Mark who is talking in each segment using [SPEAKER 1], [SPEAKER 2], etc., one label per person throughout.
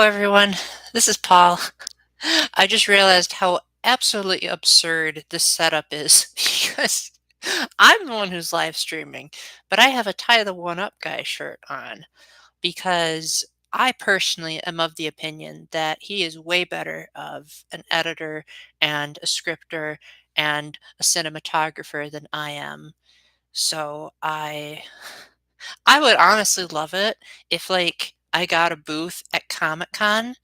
[SPEAKER 1] everyone. This is Paul. I just realized how absolutely absurd this setup is because I'm the one who's live streaming, but I have a Tie the One Up guy shirt on because I personally am of the opinion that he is way better of an editor and a scripter and a cinematographer than I am. So I would honestly love it if I got a booth at Comic-Con,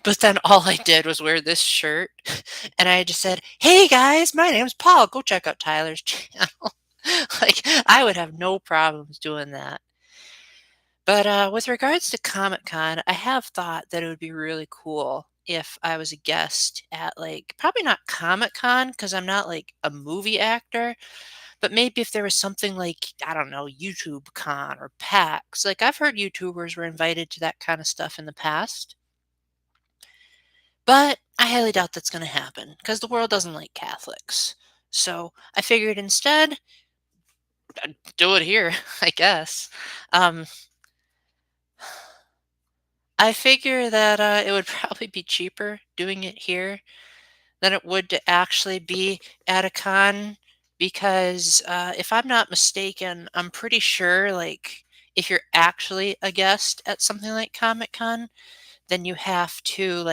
[SPEAKER 1] but then all I did was wear this shirt and I just said, "Hey guys, my name's Paul. Go check out Tyler's channel." I would have no problems doing that. But with regards to Comic-Con, I have thought that it would be really cool if I was a guest at probably not Comic-Con because I'm not like a movie actor, but maybe if there was something like, I don't know, YouTube Con or PAX. Like I've heard YouTubers were invited to that kind of stuff in the past, but I highly doubt that's going to happen because the world doesn't like Catholics. So I figured instead, I'd do it here, I guess. Um, I figure that it would probably be cheaper doing it here than it would to actually be at a con because if I'm not mistaken, I'm pretty sure if you're actually a guest at something like Comic Con, then you have to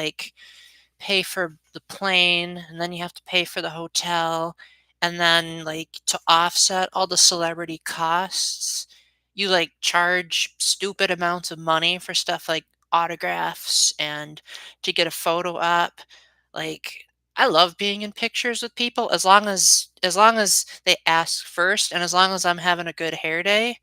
[SPEAKER 1] pay for the plane and then you have to pay for the hotel and then to offset all the celebrity costs, you charge stupid amounts of money for stuff like autographs and to get a photo up. Like I love being in pictures with people as long as they ask first and as long as I'm having a good hair day,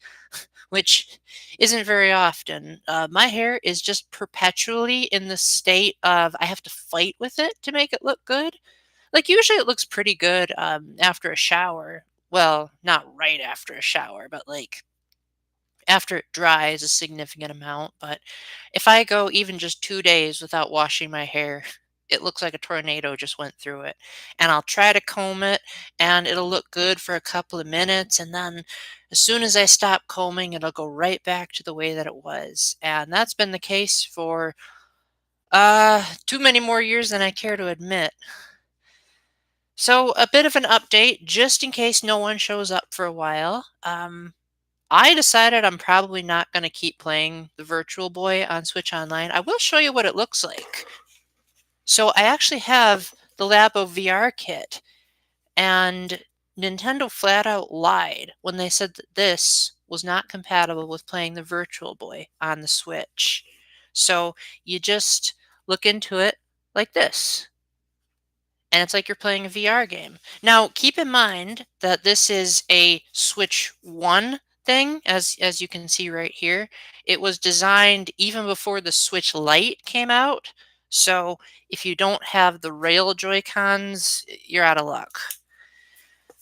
[SPEAKER 1] which isn't very often. My hair is just perpetually in the state of I have to fight with it to make it look good. Like usually it looks pretty good after a shower. Well, not right after a shower, but after it dries a significant amount. But if I go even just 2 days without washing my hair, it looks like a tornado just went through it. And I'll try to comb it and it'll look good for a couple of minutes. And then as soon as I stop combing, it'll go right back to the way that it was. And that's been the case for too many more years than I care to admit. So a bit of an update just in case no one shows up for a while. I decided I'm probably not going to keep playing the Virtual Boy on Switch Online. I will show you what it looks like. So I actually have the Labo VR kit, and Nintendo flat out lied when they said that this was not compatible with playing the Virtual Boy on the Switch. So you just look into it like this, and it's like you're playing a VR game. Now, keep in mind that this is a Switch 1 thing, as you can see right here. It was designed even before the Switch Lite came out. So if you don't have the rail Joy-Cons, you're out of luck.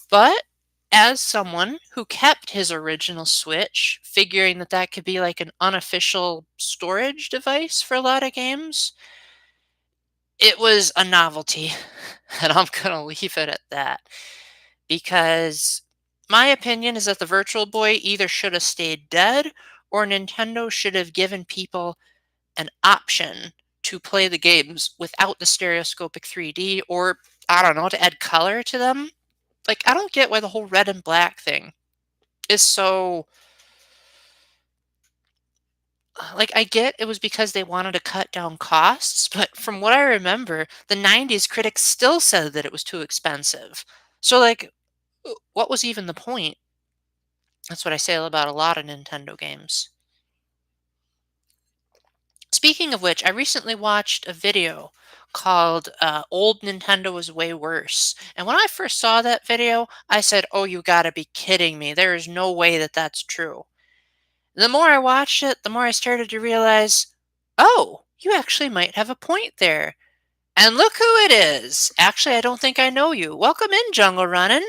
[SPEAKER 1] But as someone who kept his original Switch, figuring that that could be like an unofficial storage device for a lot of games, it was a novelty, and I'm gonna leave it at that. Because my opinion is that the Virtual Boy either should have stayed dead or Nintendo should have given people an option to play the games without the stereoscopic 3D or, I don't know, to add color to them. Like, I don't get why the whole red and black thing is so. Like, I get it was because they wanted to cut down costs, but from what I remember, the 90s critics still said that it was too expensive. So, what was even the point? That's what I say about a lot of Nintendo games. Speaking of which, I recently watched a video called Old Nintendo Was Way Worse. And when I first saw that video, I said, "Oh, you gotta be kidding me. There is no way that that's true." The more I watched it, the more I started to realize, oh, you actually might have a point there. And look who it is. Actually, I don't think I know you. Welcome in, Jungle Runnin'.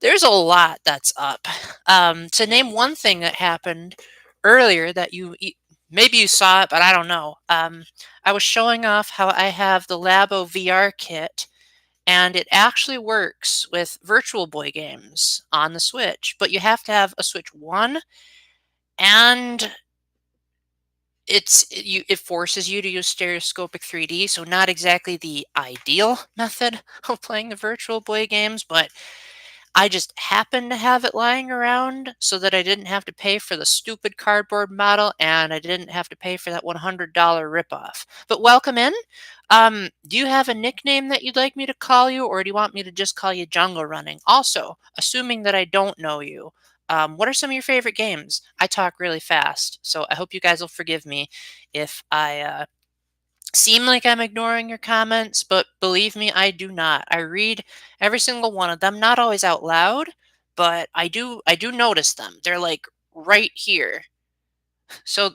[SPEAKER 1] There's a lot that's up. To name one thing that happened earlier that maybe you saw it, but I don't know. I was showing off how I have the Labo VR kit, and it actually works with Virtual Boy games on the Switch, but you have to have a Switch 1 and it forces you to use stereoscopic 3D, so not exactly the ideal method of playing the Virtual Boy games, but I just happened to have it lying around so that I didn't have to pay for the stupid cardboard model and I didn't have to pay for that $100 ripoff. But welcome in. Do you have a nickname that you'd like me to call you, or do you want me to just call you Jungle Running? Also, assuming that I don't know you, what are some of your favorite games? I talk really fast, so I hope you guys will forgive me if I seem like I'm ignoring your comments, but believe me, I do not. I read every single one of them, not always out loud, but I do notice them. They're like right here. So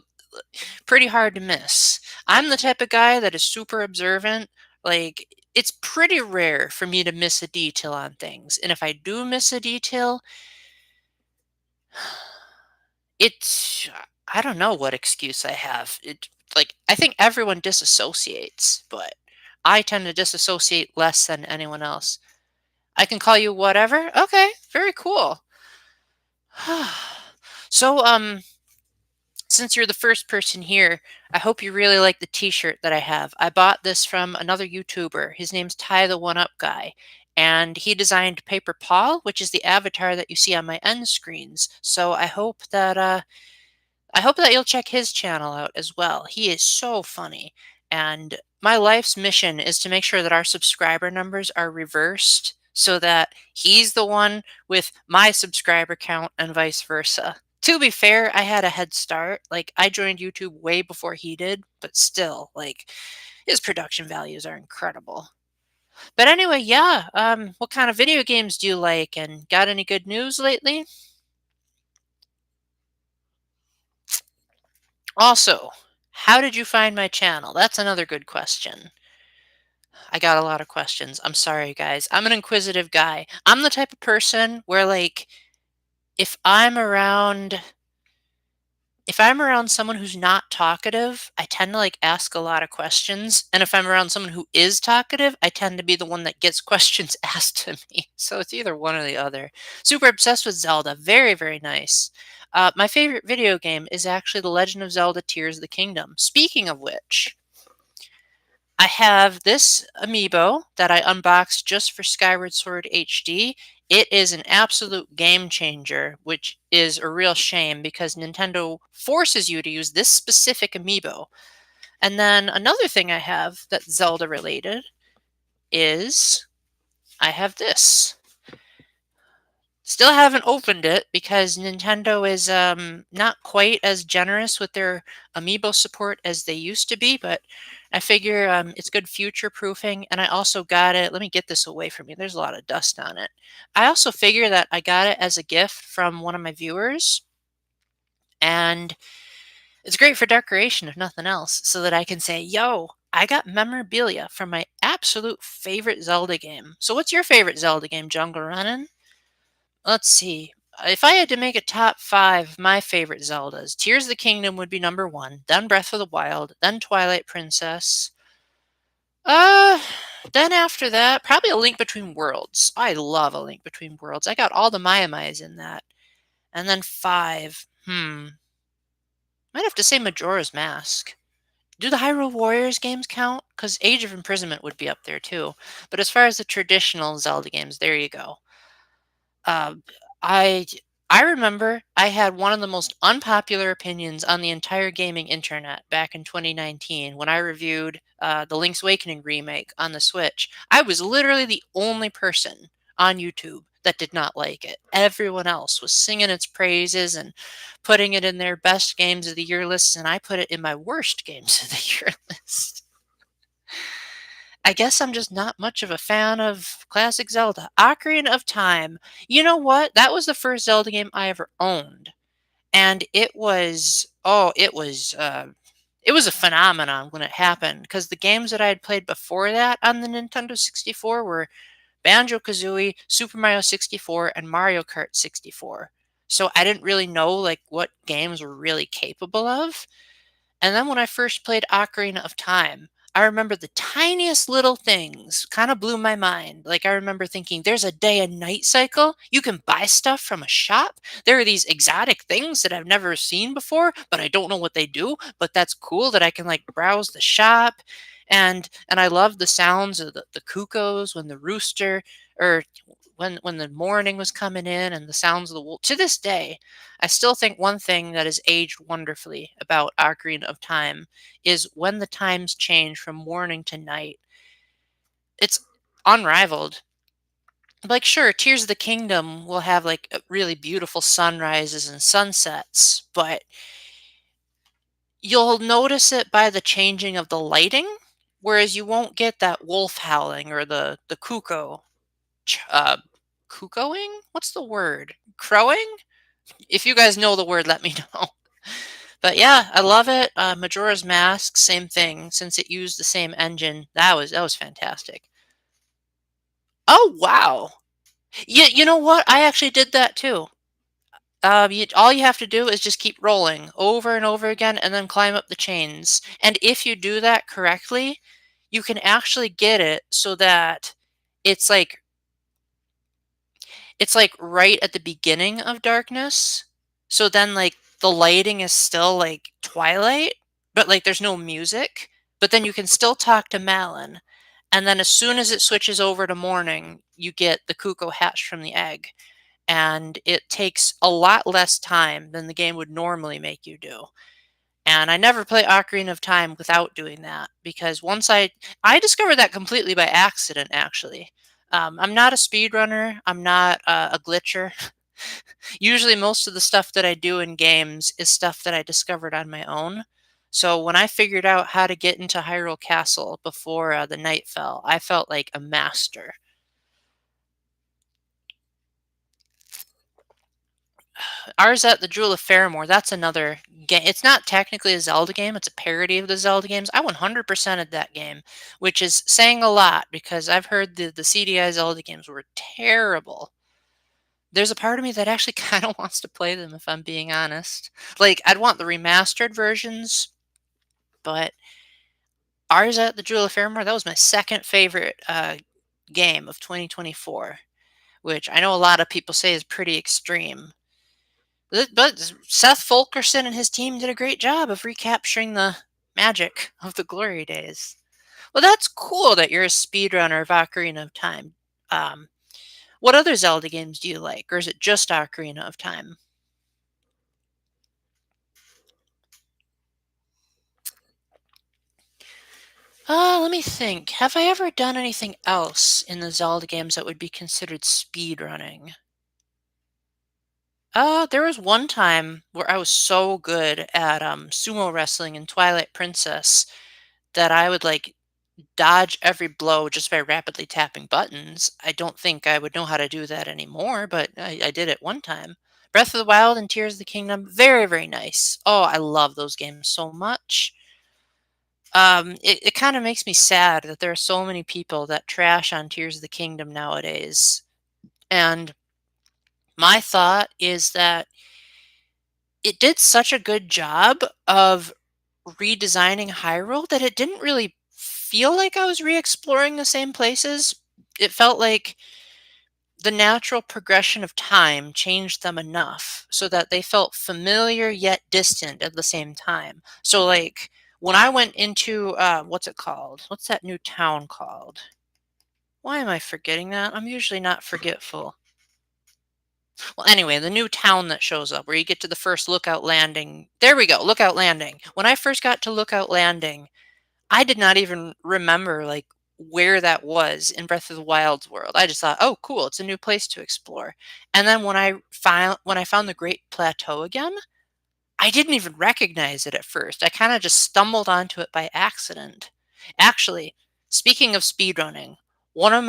[SPEAKER 1] pretty hard to miss. I'm the type of guy that is super observant. Like it's pretty rare for me to miss a detail on things. And if I do miss a detail, it's I don't know what excuse I have. I think everyone disassociates, but I tend to disassociate less than anyone else. I can call you whatever. Okay, very cool. So since you're the first person here, I hope you really like the t-shirt that I have. I bought this from another YouTuber. His name's Ty the One Up Guy. And he designed Paper Paul, which is the avatar that you see on my end screens. So I hope that you'll check his channel out as well. He is so funny. And my life's mission is to make sure that our subscriber numbers are reversed so that he's the one with my subscriber count and vice versa. To be fair, I had a head start. Like, I joined YouTube way before he did, but still, like, his production values are incredible. But anyway, yeah, what kind of video games do you like, and got any good news lately? Also, how did you find my channel? That's another good question. I got a lot of questions. I'm sorry, guys. I'm an inquisitive guy. I'm the type of person where, like, if I'm around if I'm around someone who's not talkative, I tend to like ask a lot of questions. And if I'm around someone who is talkative, I tend to be the one that gets questions asked to me. So it's either one or the other. Super obsessed with Zelda. Very, very nice. My favorite video game is actually The Legend of Zelda Tears of the Kingdom. Speaking of which, I have this amiibo that I unboxed just for Skyward Sword HD. It is an absolute game changer, which is a real shame because Nintendo forces you to use this specific amiibo. And then another thing I have that's Zelda related is I have this. Still haven't opened it because Nintendo is not quite as generous with their amiibo support as they used to be, but I figure it's good future proofing. And I also got it. Let me get this away from you. There's a lot of dust on it. I also figure that I got it as a gift from one of my viewers, and it's great for decoration, if nothing else, so that I can say, yo, I got memorabilia from my absolute favorite Zelda game. So, what's your favorite Zelda game, Jungle Running? Let's see. If I had to make a top five of my favorite Zeldas, Tears of the Kingdom would be number one, then Breath of the Wild, then Twilight Princess. Uh, then after that, probably A Link Between Worlds. I love A Link Between Worlds. I got all the Maiamais in that. And then five, might have to say Majora's Mask. Do the Hyrule Warriors games count? Because Age of Imprisonment would be up there too. But as far as the traditional Zelda games, there you go. Uh, I I remember I had one of the most unpopular opinions on the entire gaming internet back in 2019 when I reviewed the Link's Awakening remake on the Switch. I was literally the only person on YouTube that did not like it. Everyone else was singing its praises and putting it in their best games of the year lists, and I put it in my worst games of the year list. I guess I'm just not much of a fan of classic Zelda. Ocarina of Time. You know what? That was the first Zelda game I ever owned. And it was a phenomenon when it happened because the games that I had played before that on the Nintendo 64 were Banjo-Kazooie, Super Mario 64, and Mario Kart 64. So I didn't really know like what games were really capable of. And then when I first played Ocarina of Time, I remember the tiniest little things kind of blew my mind. Like, I remember thinking, there's a day and night cycle. You can buy stuff from a shop. There are these exotic things that I've never seen before, but I don't know what they do. But that's cool that I can like browse the shop. And I love the sounds of the cuckoos when the rooster or when the morning was coming in and the sounds of the wolf. To this day, I still think one thing that has aged wonderfully about Ocarina of Time is when the times change from morning to night. It's unrivaled. Like, sure, Tears of the Kingdom will have like really beautiful sunrises and sunsets, but you'll notice it by the changing of the lighting, whereas you won't get that wolf howling or the cuckoo, ch- uh, cuckooing. What's the word? Crowing? If you guys know the word, let me know. But yeah, I love it. Majora's Mask, same thing. Since it used the same engine, that was fantastic. Oh wow! You know what? I actually did that too. All you have to do is just keep rolling over and over again, and then climb up the chains. And if you do that correctly, you can actually get it so that it's like it's like right at the beginning of darkness. So then like the lighting is still like twilight, but like there's no music. But then you can still talk to Malin. And then as soon as it switches over to morning, you get the cuckoo hatched from the egg. And it takes a lot less time than the game would normally make you do. And I never play Ocarina of Time without doing that because once I discovered that completely by accident actually. I'm not a speedrunner. I'm not a glitcher. Usually, most of the stuff that I do in games is stuff that I discovered on my own. So when I figured out how to get into Hyrule Castle before the night fell, I felt like a master. Ours at the Jewel of Faramore, that's another game. It's not technically a Zelda game, it's a parody of the Zelda games. I 100%ed that game, which is saying a lot because I've heard the CDI Zelda games were terrible. There's a part of me that actually kind of wants to play them if I'm being honest. Like, I'd want the remastered versions, but ours at the Jewel of Faramore, that was my second favorite game of 2024, which I know a lot of people say is pretty extreme. But Seth Fulkerson and his team did a great job of recapturing the magic of the glory days. Well, that's cool that you're a speedrunner of Ocarina of Time. Um, what other Zelda games do you like, or is it just Ocarina of Time? Let me think. Have I ever done anything else in the Zelda games that would be considered speedrunning? There was one time where I was so good at sumo wrestling in Twilight Princess that I would like dodge every blow just by rapidly tapping buttons. I don't think I would know how to do that anymore, but I did it one time. Breath of the Wild and Tears of the Kingdom, very, very nice. Oh, I love those games so much. It kind of makes me sad that there are so many people that trash on Tears of the Kingdom nowadays. And my thought is that it did such a good job of redesigning Hyrule that it didn't really feel like I was re-exploring the same places. It felt like the natural progression of time changed them enough so that they felt familiar yet distant at the same time. So like when I went into what's it called? What's that new town called? Why am I forgetting that? I'm usually not forgetful. Well, anyway, the new town that shows up where you get to the first Lookout Landing. There we go, Lookout Landing. When I first got to Lookout Landing, I did not even remember like where that was in Breath of the Wild's world. I just thought, "Oh, cool, it's a new place to explore." And then when I found the Great Plateau again, I didn't even recognize it at first. I kind of just stumbled onto it by accident. Actually, speaking of speedrunning, one of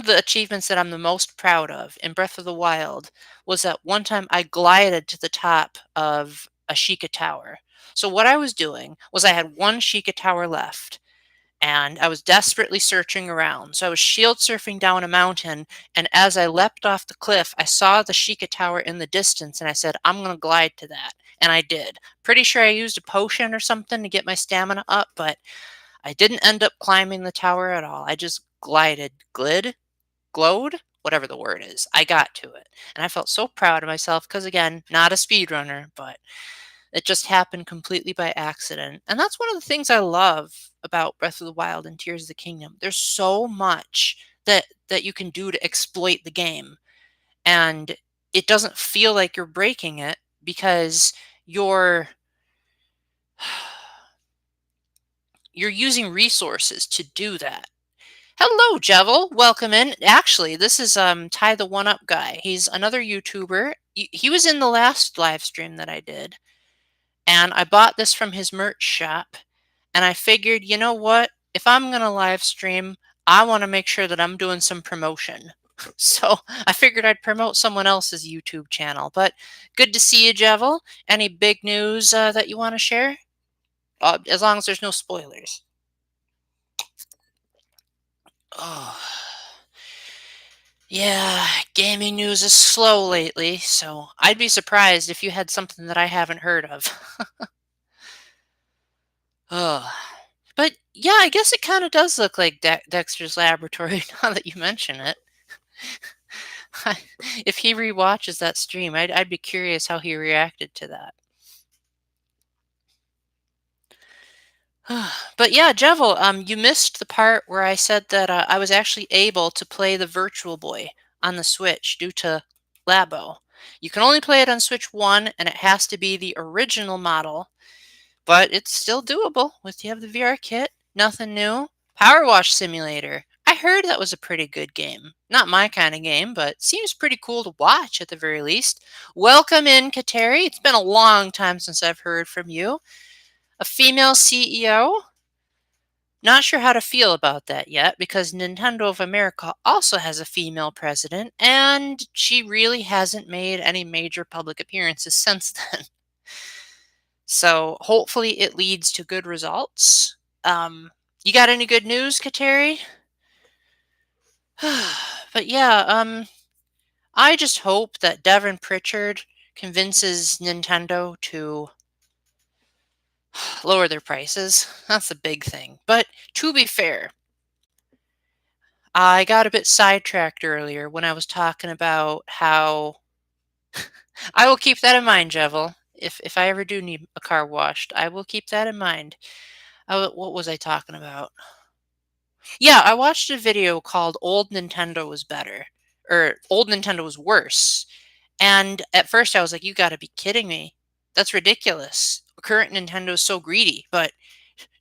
[SPEAKER 1] the achievements that I'm the most proud of in Breath of the Wild was that one time I glided to the top of a Sheikah Tower. So what I was doing was I had one Sheikah Tower left, and I was desperately searching around. So I was shield surfing down a mountain, and as I leapt off the cliff, I saw the Sheikah Tower in the distance, and I said, I'm going to glide to that. And I did. Pretty sure I used a potion or something to get my stamina up, but I didn't end up climbing the tower at all. I just glowed, whatever the word is. I got to it. And I felt so proud of myself because, again, not a speedrunner, but it just happened completely by accident. And that's one of the things I love about Breath of the Wild and Tears of the Kingdom. There's so much that you can do to exploit the game. And it doesn't feel like you're breaking it because you're you're using resources to do that. Hello, Jevil. Welcome in. Actually, this is Ty the One Up guy. He's another YouTuber. He was in the last live stream that I did, and I bought this from his merch shop. And I figured, you know what? If I'm gonna live stream, I want to make sure that I'm doing some promotion. So I figured I'd promote someone else's YouTube channel. But good to see you, Jevil. Any big news that you want to share? As long as there's no spoilers. Oh. Yeah, gaming news is slow lately, so I'd be surprised if you had something that I haven't heard of. Ugh. But yeah, I guess it kind of does look like Dexter's Laboratory now that you mention it. If he rewatches that stream, I'd be curious how he reacted to that. But yeah, Jevil, you missed the part where I said that I was actually able to play the Virtual Boy on the Switch due to Labo. You can only play it on Switch 1, and it has to be the original model, but it's still doable with you have the VR kit. Nothing new. Power Wash Simulator. I heard that was a pretty good game. Not my kind of game, but seems pretty cool to watch at the very least. Welcome in, Kateri. It's been a long time since I've heard from you. A female CEO? Not sure how to feel about that yet because Nintendo of America also has a female president, and she really hasn't made any major public appearances since then. So hopefully it leads to good results. You got any good news, Kateri? But yeah, I just hope that Devin Pritchard convinces Nintendo to lower their prices. That's a big thing. But to be fair, I got a bit sidetracked earlier when I was talking about how I will keep that in mind, Jevil. If I ever do need a car washed, I will keep that in mind. What was I talking about? Yeah, I watched a video called Old Nintendo Was Better, or Old Nintendo Was Worse. And at first I was like, you got to be kidding me. That's ridiculous. Current Nintendo is so greedy. But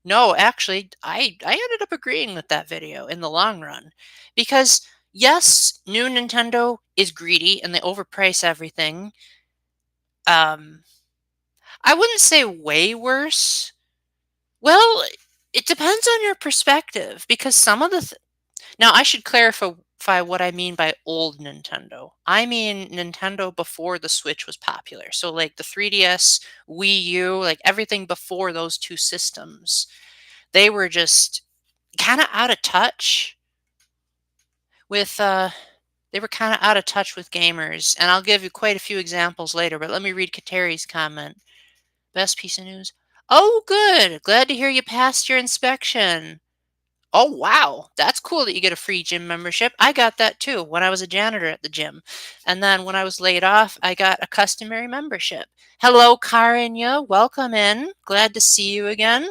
[SPEAKER 1] no, actually, I ended up agreeing with that video in the long run. Because, yes, new Nintendo is greedy and they overprice everything. I wouldn't say way worse. Well, it depends on your perspective because some of the now I should clarify what I mean by old Nintendo. I mean Nintendo before the Switch was popular. So like the 3DS, Wii U, like everything before those two systems. They were just kind of out of touch with they were kind of out of touch with gamers, and I'll give you quite a few examples later, but let me read Kateri's comment. Best piece of news. Oh, good. Glad to hear you passed your inspection. Oh, wow. That's cool that you get a free gym membership. I got that too when I was a janitor at the gym. And then when I was laid off, I got a customary membership. Hello, Karinya. Welcome in. Glad to see you again.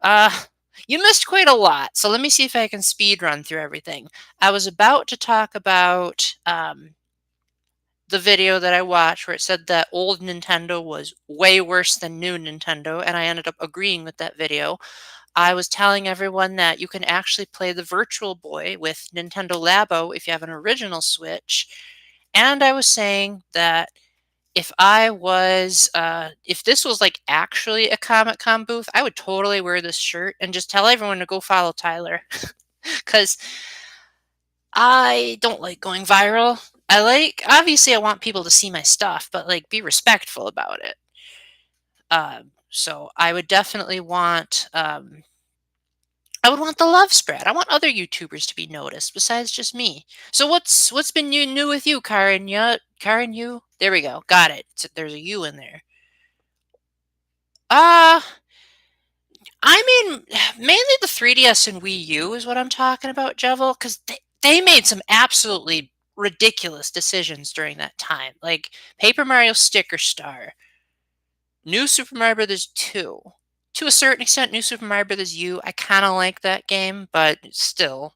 [SPEAKER 1] Uh, you missed quite a lot. So let me see if I can speed run through everything. I was about to talk about the video that I watched where it said that old Nintendo was way worse than new Nintendo, and I ended up agreeing with that video. I was telling everyone that you can actually play the Virtual Boy with Nintendo Labo if you have an original Switch. And I was saying that if this was like actually a Comic Con booth, I would totally wear this shirt and just tell everyone to go follow Tyler. Because I don't like going viral. Obviously, I want people to see my stuff, but like, be respectful about it. So I would definitely want I would want the love spread. I want other YouTubers to be noticed besides just me. So what's been new with you, Karen? Yeah, Karen, you. There we go. Got it. There's a U in there. Uh I mean, mainly the 3DS and Wii U is what I'm talking about, Jevil, because they made some absolutely ridiculous decisions during that time. Like Paper Mario Sticker Star, New Super Mario Brothers 2. To a certain extent, New Super Mario Brothers U, I kind of like that game, but still.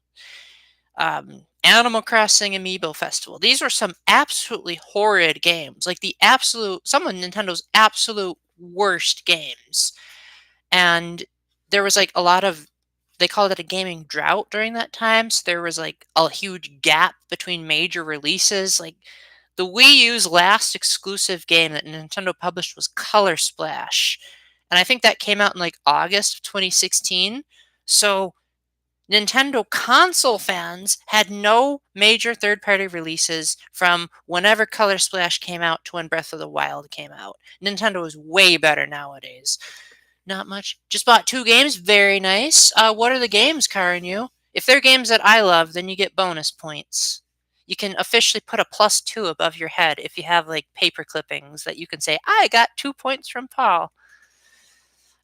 [SPEAKER 1] Animal Crossing Amiibo Festival. These were some absolutely horrid games, like some of Nintendo's absolute worst games. And there was like a lot of they called it a gaming drought during that time. So there was like a huge gap between major releases. Like the Wii U's last exclusive game that Nintendo published was Color Splash. And I think that came out in like August of 2016. So Nintendo console fans had no major third party releases from whenever Color Splash came out to when Breath of the Wild came out. Nintendo is way better nowadays. Not much. Just bought 2 games. Very nice. What are the games, Karen? You? If they're games that I love, then you get bonus points. You can officially put a +2 above your head if you have like paper clippings that you can say, I got 2 points from Paul.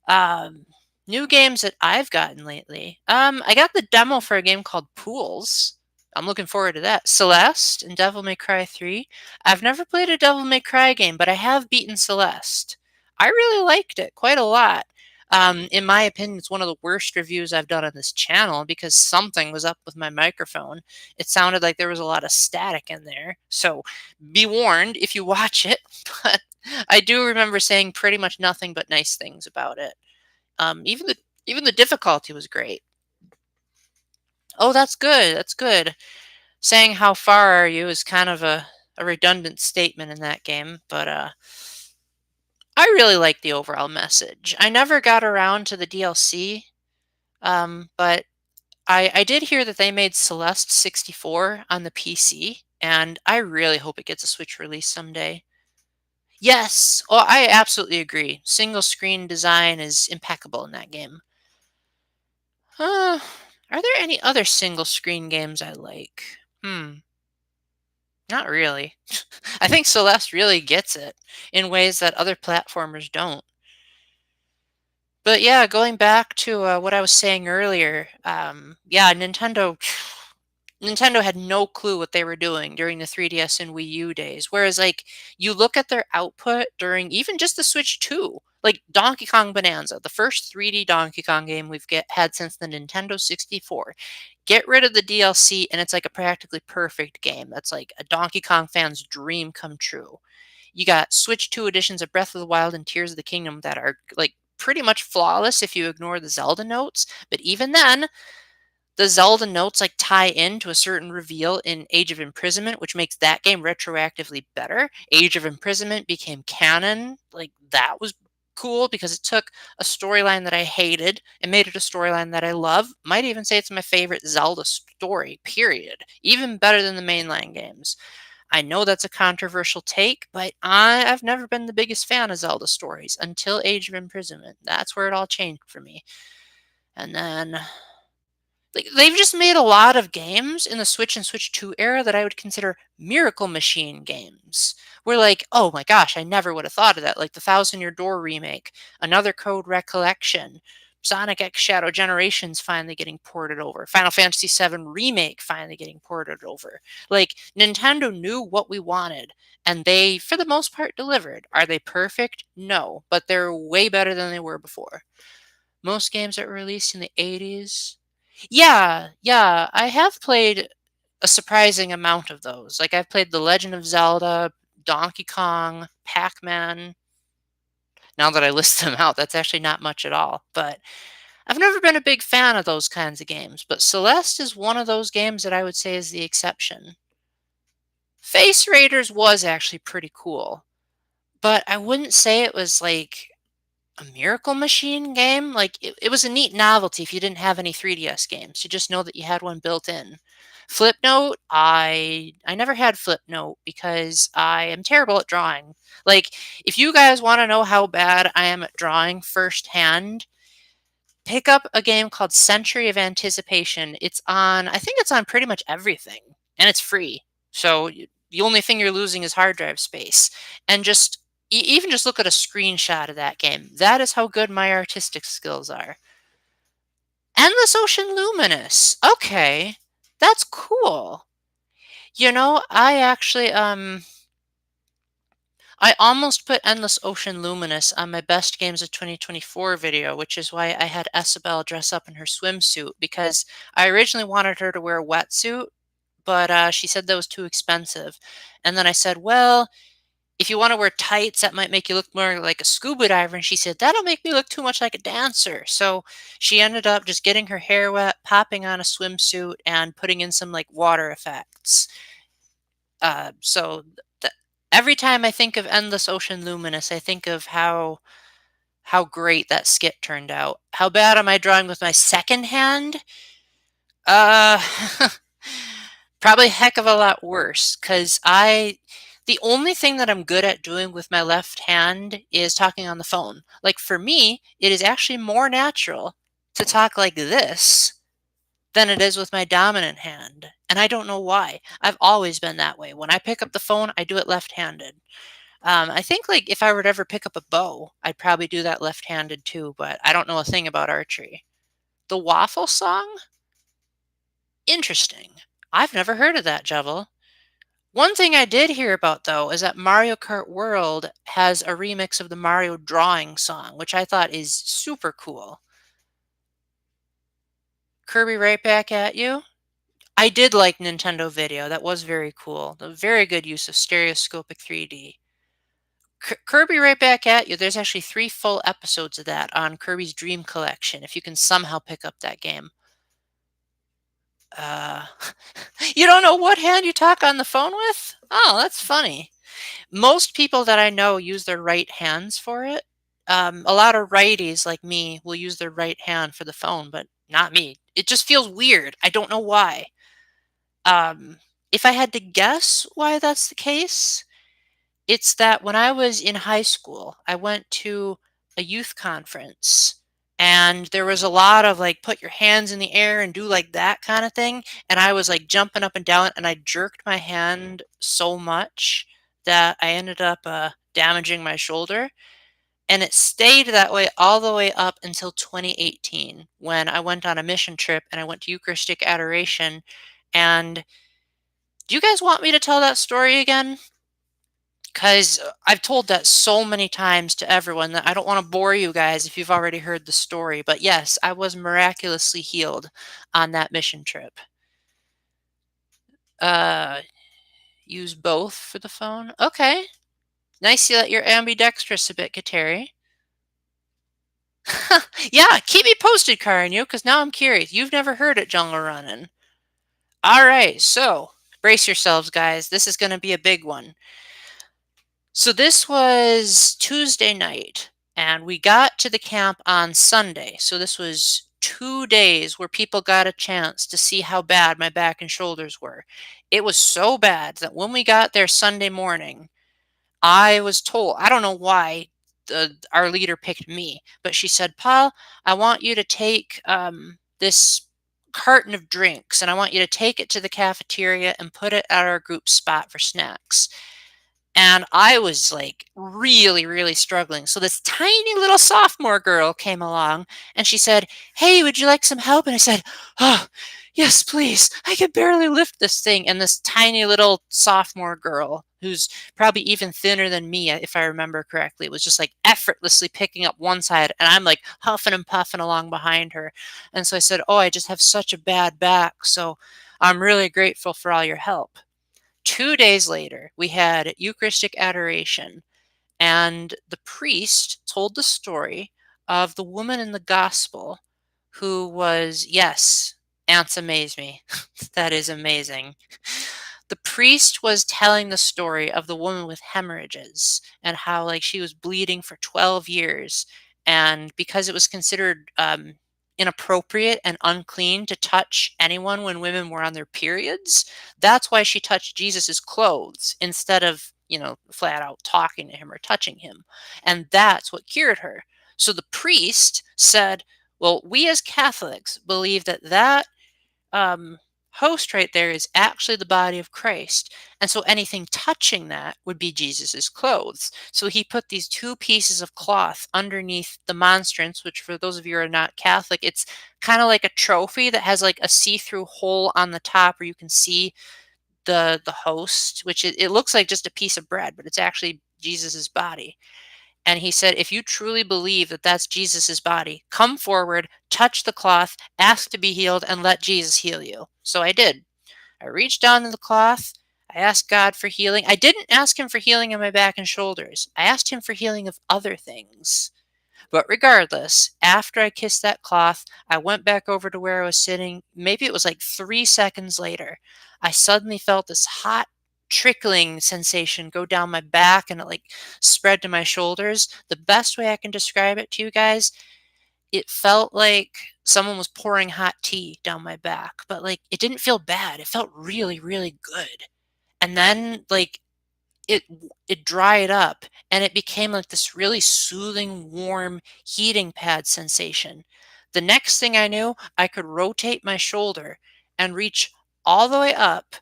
[SPEAKER 1] Um, New games that I've gotten lately. I got the demo for a game called Pools. I'm looking forward to that. Celeste and Devil May Cry 3. I've never played a Devil May Cry game, but I have beaten Celeste. I really liked it quite a lot. In my opinion, it's one of the worst reviews I've done on this channel because something was up with my microphone. It sounded like there was a lot of static in there. So be warned if you watch it. But I do remember saying pretty much nothing but nice things about it. Even the difficulty was great. Oh, that's good. That's good. Saying how far are you is kind of a redundant statement in that game, but I really like the overall message. I never got around to the DLC, but I did hear that they made Celeste 64 on the PC, and I really hope it gets a Switch release someday. Yes, oh, I absolutely agree. Single screen design is impeccable in that game. Uh, are there any other single screen games I like? Not really. I think Celeste really gets it in ways that other platformers don't. But yeah, going back to what I was saying earlier, yeah, Nintendo had no clue what they were doing during the 3DS and Wii U days. Whereas, like, you look at their output during even just the Switch 2, like Donkey Kong Bonanza, the first 3D Donkey Kong game had since the Nintendo 64. Get rid of the DLC, and it's like a practically perfect game. That's like a Donkey Kong fan's dream come true. You got Switch 2 editions of Breath of the Wild and Tears of the Kingdom that are like pretty much flawless if you ignore the Zelda notes. But even then, the Zelda notes like tie into a certain reveal in Age of Imprisonment, which makes that game retroactively better. Age of Imprisonment became canon. Like that was cool because it took a storyline that I hated and made it a storyline that I love. Might even say it's my favorite Zelda story, period. Even better than the mainline games. I know that's a controversial take, but I've never been the biggest fan of Zelda stories until Age of Imprisonment. That's where it all changed for me. And then like they've just made a lot of games in the Switch and Switch 2 era that I would consider Miracle Machine games. We're like, oh my gosh, I never would have thought of that. Like the Thousand Year Door remake, another Code Recollection, Sonic X Shadow Generations finally getting ported over, Final Fantasy VII remake finally getting ported over. Like Nintendo knew what we wanted, and they, for the most part, delivered. Are they perfect? No, but they're way better than they were before. Most games that were released in the 80s. Yeah, yeah, I have played a surprising amount of those. Like I've played The Legend of Zelda, Donkey Kong, Pac-Man. Now that I list them out, that's actually not much at all. But I've never been a big fan of those kinds of games. But Celeste is one of those games that I would say is the exception. Face Raiders was actually pretty cool, but I wouldn't say it was like a Miracle Machine game. Like it was a neat novelty if you didn't have any 3DS games. You just know that you had one built in. Flipnote, I never had Flipnote because I am terrible at drawing. Like if you guys want to know how bad I am at drawing firsthand, Pick up a game called Century of Anticipation. It's on, I think it's on pretty much everything, and it's free. So the only thing you're losing is hard drive space. And just even just look at a screenshot of that game. That is how good my artistic skills are. Endless Ocean Luminous. Okay, that's cool. I actually I almost put Endless Ocean Luminous on my Best Games of 2024 video, which is why I had Isabel dress up in her swimsuit, because I originally wanted her to wear a wetsuit, but she said that was too expensive. And then I said, well, if you want to wear tights, that might make you look more like a scuba diver. And she said, that'll make me look too much like a dancer. So she ended up just getting her hair wet, popping on a swimsuit, and putting in some like water effects. So every time I think of Endless Ocean Luminous, I think of how great that skit turned out. How bad am I drawing with my second hand? Uh, Probably a heck of a lot worse, because the only thing that I'm good at doing with my left hand is talking on the phone. Like for me, it is actually more natural to talk like this than it is with my dominant hand. And I don't know why. I've always been that way. When I pick up the phone, I do it left-handed. I think like if I were to ever pick up a bow, I'd probably do that left-handed too, but I don't know a thing about archery. The waffle song? Interesting. I've never heard of that, Jevil. One thing I did hear about though is that Mario Kart World has a remix of the Mario Drawing song, which I thought is super cool. Kirby, right back at you. I did like Nintendo Video. That was very cool. A very good use of stereoscopic 3D. Kirby, right back at you. There's actually 3 full episodes of that on Kirby's Dream Collection, if you can somehow pick up that game. Uh, you don't know what hand you talk on the phone with? Oh, that's funny. Most people that I know use their right hands for it. A lot of righties like me will use their right hand for the phone, but not me. It just feels weird. I don't know why. Um, if I had to guess why that's the case, it's that when I was in high school, I went to a youth conference, and there was a lot of like put your hands in the air and do like that kind of thing. And I was like jumping up and down, and I jerked my hand so much that I ended up damaging my shoulder. And it stayed that way all the way up until 2018 when I went on a mission trip and I went to Eucharistic Adoration. And do you guys want me to tell that story again? Because I've told that so many times to everyone that I don't want to bore you guys if you've already heard the story. But yes, I was miraculously healed on that mission trip. Uh, use both for the phone. Okay. Nice that you're ambidextrous a bit, Kateri. Yeah, keep me posted, Karanyu, because now I'm curious. You've never heard it, Jungle Runnin'. All right, so brace yourselves, guys. This is going to be a big one. So this was Tuesday night, and we got to the camp on Sunday. So this was 2 days where people got a chance to see how bad my back and shoulders were. It was so bad that when we got there Sunday morning, I was told, I don't know why our leader picked me, but she said, Paul, I want you to take this carton of drinks, and I want you to take it to the cafeteria and put it at our group spot for snacks. And I was like really, really struggling. So this tiny little sophomore girl came along and she said, hey, would you like some help? And I said, oh, yes, please. I can barely lift this thing. And this tiny little sophomore girl, who's probably even thinner than me, if I remember correctly, was just like effortlessly picking up one side. And I'm like huffing and puffing along behind her. And so I said, oh, I just have such a bad back. So I'm really grateful for all your help. 2 days later, we had Eucharistic Adoration, and the priest told the story of the woman in the gospel who was, yes, ants amaze me. That is amazing. The priest was telling the story of the woman with hemorrhages and how like she was bleeding for 12 years, and because it was considered inappropriate and unclean to touch anyone when women were on their periods, that's why she touched Jesus's clothes instead of, flat out talking to him or touching him. And that's what cured her. So the priest said, Well, we as Catholics believe that um, host right there is actually the body of Christ. And so anything touching that would be Jesus's clothes. So he put these two pieces of cloth underneath the monstrance, which for those of you who are not Catholic, it's kind of like a trophy that has like a see-through hole on the top where you can see the host, which it looks like just a piece of bread, but it's actually Jesus's body. And he said, if you truly believe that that's Jesus's body, come forward, touch the cloth, ask to be healed, and let Jesus heal you. So I did. I reached down to the cloth. I asked God for healing. I didn't ask him for healing in my back and shoulders. I asked him for healing of other things. But regardless, after I kissed that cloth, I went back over to where I was sitting. Maybe it was like 3 seconds later. I suddenly felt this hot trickling sensation go down my back and it like spread to my shoulders. The best way I can describe it to you guys, it felt like someone was pouring hot tea down my back, but like it didn't feel bad. It felt really, really good. And then like it it dried up and it became like this really soothing, warm heating pad sensation. The next thing I knew, I could rotate my shoulder and reach all the way up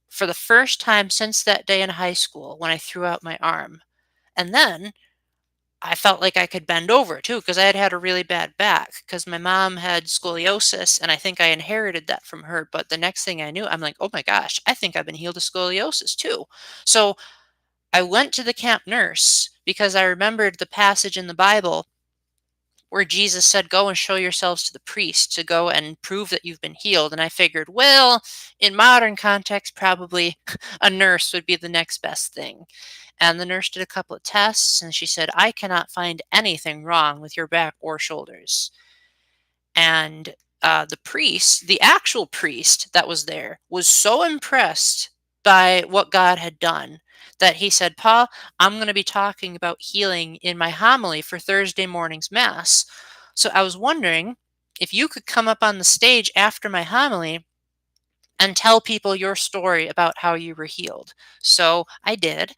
[SPEAKER 1] for the first time since that day in high school when I threw out my arm. And then I felt like I could bend over too because I had had a really bad back because my mom had scoliosis and I think I inherited that from her. But the next thing I knew, I'm like, oh my gosh, I think I've been healed of scoliosis too. So I went to the camp nurse because I remembered the passage in the Bible where Jesus said, go and show yourselves to the priest to go and prove that you've been healed. And I figured, well, in modern context, probably a nurse would be the next best thing. And the nurse did a couple of tests and she said, I cannot find anything wrong with your back or shoulders. And the priest, the actual priest that was there, was so impressed by what God had done that he said, Paul, I'm going to be talking about healing in my homily for Thursday morning's Mass. So I was wondering if you could come up on the stage after my homily and tell people your story about how you were healed. So I did.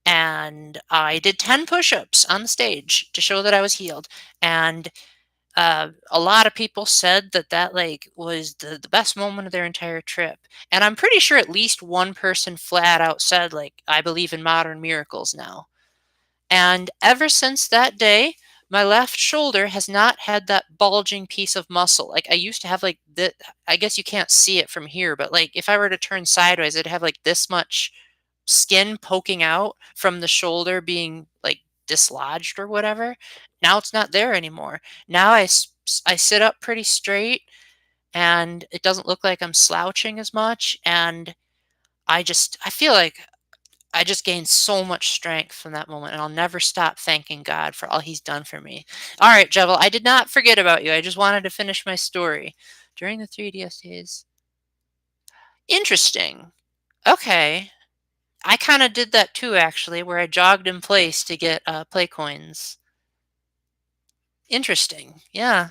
[SPEAKER 1] And I did 10 push ups on the stage to show that I was healed. And a lot of people said that that like was the best moment of their entire trip, and I'm pretty sure at least one person flat out said like, I believe in modern miracles now. And ever since that day, my left shoulder has not had that bulging piece of muscle. Like I used to have like the, I guess you can't see it from here, but like if I were to turn sideways, I'd have like this much skin poking out from the shoulder being like dislodged or whatever. Now it's not there anymore. Now I sit up pretty straight and it doesn't look like I'm slouching as much. And I feel like I just gained so much strength from that moment, and I'll never stop thanking God for all He's done for me. All right, Jebel, I did not forget about you. I just wanted to finish my story. During the 3DS days. Interesting. Okay. I kind of did that too, actually, where I jogged in place to get play coins. Interesting. Yeah.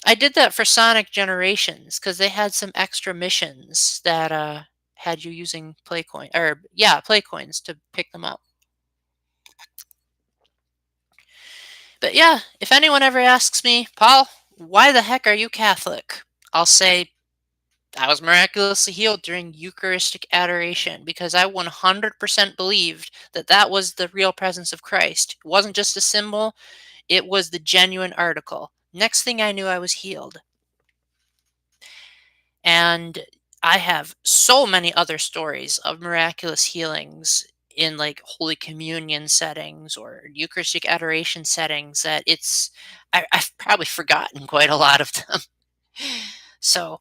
[SPEAKER 1] I did that for Sonic Generations because they had some extra missions that had you using play coin or yeah, play coins to pick them up. But yeah, if anyone ever asks me, Paul, why the heck are you Catholic? I'll say I was miraculously healed during Eucharistic adoration because I 100% believed that that was the real presence of Christ. It wasn't just a symbol, it was the genuine article. Next thing I knew, I was healed. And I have so many other stories of miraculous healings in like Holy Communion settings or Eucharistic adoration settings that I've probably forgotten quite a lot of them. So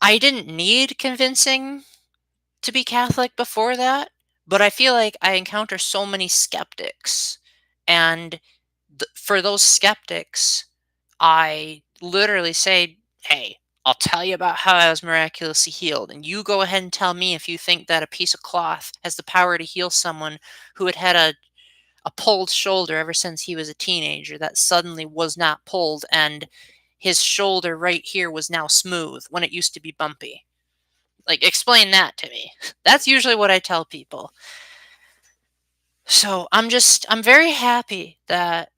[SPEAKER 1] I didn't need convincing to be Catholic before that, but I feel like I encounter so many skeptics. And for those skeptics, I literally say, hey, I'll tell you about how I was miraculously healed. And you go ahead and tell me if you think that a piece of cloth has the power to heal someone who had had a pulled shoulder ever since he was a teenager that suddenly was not pulled and his shoulder right here was now smooth when it used to be bumpy. Like, explain that to me. That's usually what I tell people. So I'm very happy that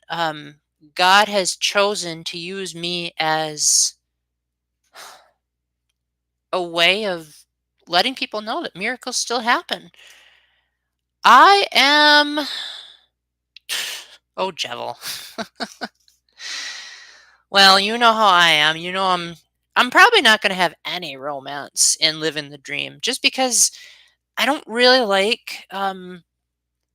[SPEAKER 1] God has chosen to use me as a way of letting people know that miracles still happen. I am oh, Jevil. Well, you know how I am. You know I'm probably not going to have any romance in Living the Dream just because I don't really like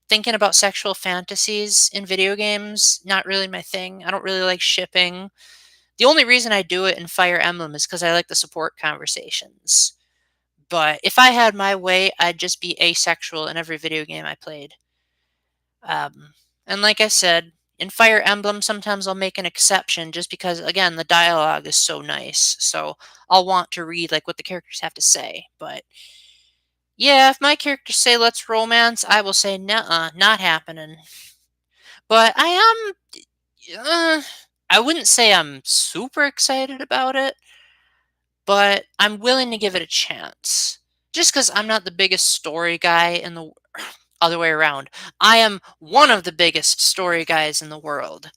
[SPEAKER 1] thinking about sexual fantasies in video games. Not really my thing. I don't really like shipping. The only reason I do it in Fire Emblem is because I like the support conversations. But if I had my way, I'd just be asexual in every video game I played. And like I said, in Fire Emblem, sometimes I'll make an exception just because, again, the dialogue is so nice. So I'll want to read like what the characters have to say. But yeah, if my characters say let's romance, I will say nah, not happening. But I wouldn't say I'm super excited about it, but I'm willing to give it a chance. Just because I'm not the biggest story guy in the other way around. I am one of the biggest story guys in the world.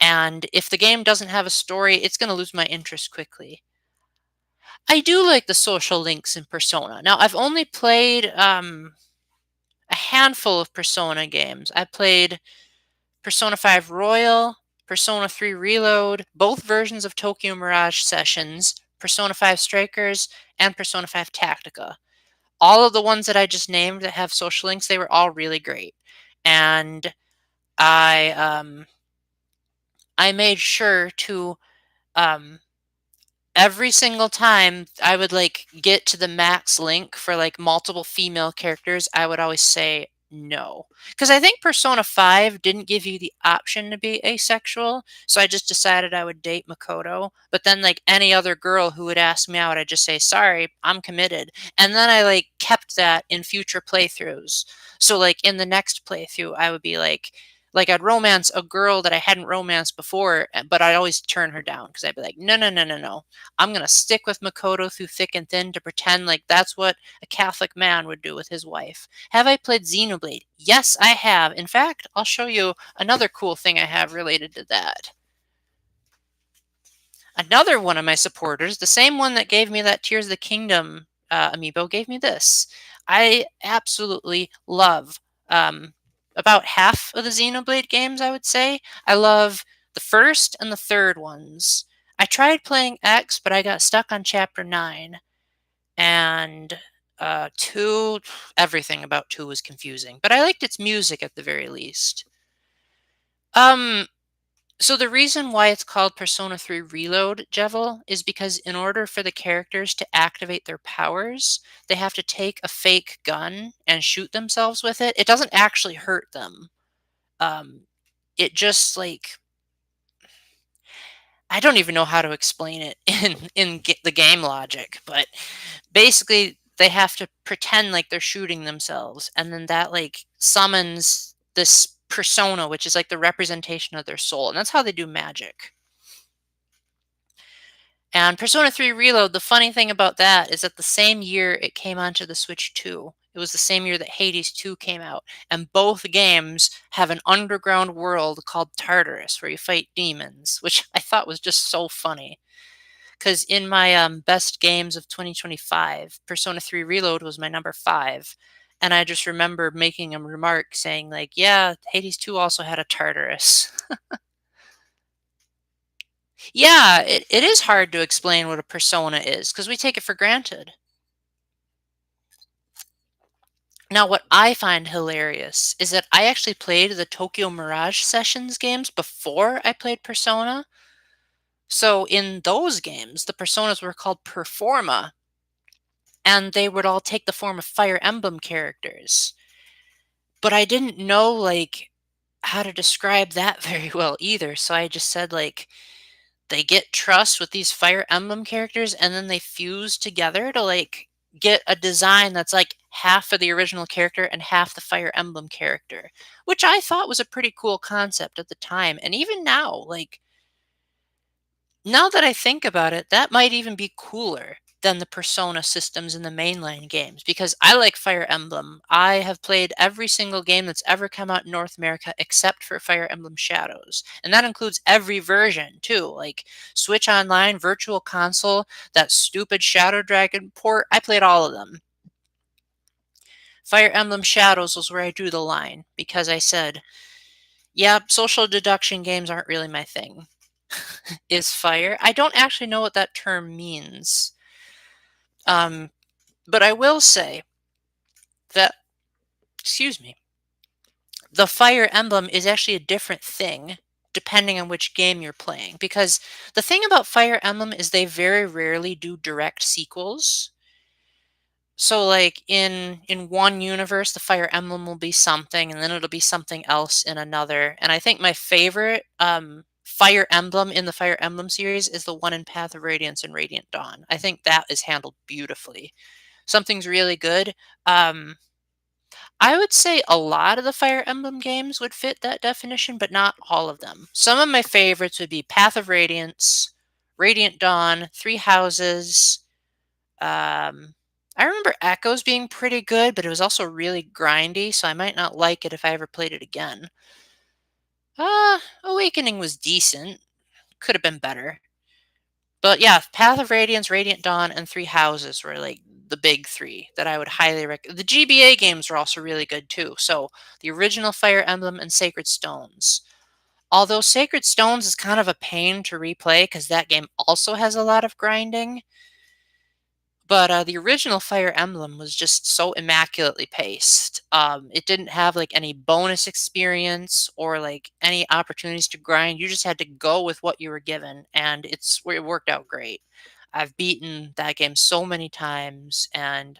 [SPEAKER 1] And if the game doesn't have a story, it's going to lose my interest quickly. I do like the social links in Persona. Now, I've only played a handful of Persona games. I played Persona 5 Royal, Persona 3 Reload, both versions of Tokyo Mirage Sessions, Persona 5 Strikers, and Persona 5 Tactica. All of the ones that I just named that have social links, they were all really great. And I I made sure to um, every single time I would like get to the max link for like multiple female characters, I would always say no. Because I think Persona 5 didn't give you the option to be asexual. So I just decided I would date Makoto. But then, like any other girl who would ask me out, I'd just say, sorry, I'm committed. And then I like kept that in future playthroughs. So, like in the next playthrough, I would be like I'd romance a girl that I hadn't romanced before, but I'd always turn her down because I'd be like, no, no, no, no, no. I'm going to stick with Makoto through thick and thin to pretend like that's what a Catholic man would do with his wife. Have I played Xenoblade? Yes, I have. In fact, I'll show you another cool thing I have related to that. Another one of my supporters, the same one that gave me that Tears of the Kingdom amiibo, gave me this. I absolutely love about half of the Xenoblade games, I would say. I love the first and the third ones. I tried playing X, but I got stuck on chapter 9. And 2, everything about 2 was confusing. But I liked its music at the very least. Um, so the reason why it's called Persona 3 Reload, Jevil, is because in order for the characters to activate their powers, they have to take a fake gun and shoot themselves with it. It doesn't actually hurt them. Um, it just like I don't even know how to explain it in the game logic, but basically they have to pretend like they're shooting themselves, and then that like summons this persona, which is like the representation of their soul, and that's how they do magic. And Persona 3 Reload, the funny thing about that is that the same year it came onto the Switch 2. It was the same year that Hades 2 came out. And both games have an underground world called Tartarus where you fight demons, which I thought was just so funny. Because in my best games of 2025, Persona 3 Reload was my number 5. And I just remember making a remark saying, like, yeah, Hades 2 also had a Tartarus. Yeah, it is hard to explain what a persona is because we take it for granted. Now, what I find hilarious is that I actually played the Tokyo Mirage Sessions games before I played Persona. So in those games, the personas were called Performa, and they would all take the form of Fire Emblem characters. But I didn't know like how to describe that very well either. So I just said like they get trust with these Fire Emblem characters and then they fuse together to like get a design that's like half of the original character and half the Fire Emblem character, which I thought was a pretty cool concept at the time. And even now, like now that I think about it, that might even be cooler than the Persona systems in the mainline games because I like Fire Emblem. I have played every single game that's ever come out in North America except for Fire Emblem Shadows. And that includes every version too, like Switch Online, Virtual Console, that stupid Shadow Dragon port. I played all of them. Fire Emblem Shadows was where I drew the line because I said, yeah, social deduction games aren't really my thing. Is fire? I don't actually know what that term means. Um, but I will say that, excuse me, the Fire Emblem is actually a different thing depending on which game you're playing. Because the thing about Fire Emblem is they very rarely do direct sequels. So like in one universe, the Fire Emblem will be something, and then it'll be something else in another. And I think my favorite Fire Emblem in the Fire Emblem series is the one in Path of Radiance and Radiant Dawn. I think that is handled beautifully. Something's really good. Um, I would say a lot of the Fire Emblem games would fit that definition, but not all of them. Some of my favorites would be Path of Radiance, Radiant Dawn, Three Houses. I remember Echoes being pretty good, but it was also really grindy, so I might not like it if I ever played it again. Awakening was decent. Could have been better. But yeah, Path of Radiance, Radiant Dawn, and Three Houses were like the big three that I would highly recommend. The GBA games were also really good too. So the original Fire Emblem and Sacred Stones. Although Sacred Stones is kind of a pain to replay because that game also has a lot of grinding. But the original Fire Emblem was just so immaculately paced. It didn't have like any bonus experience or like any opportunities to grind. You just had to go with what you were given, and it worked out great. I've beaten that game so many times, and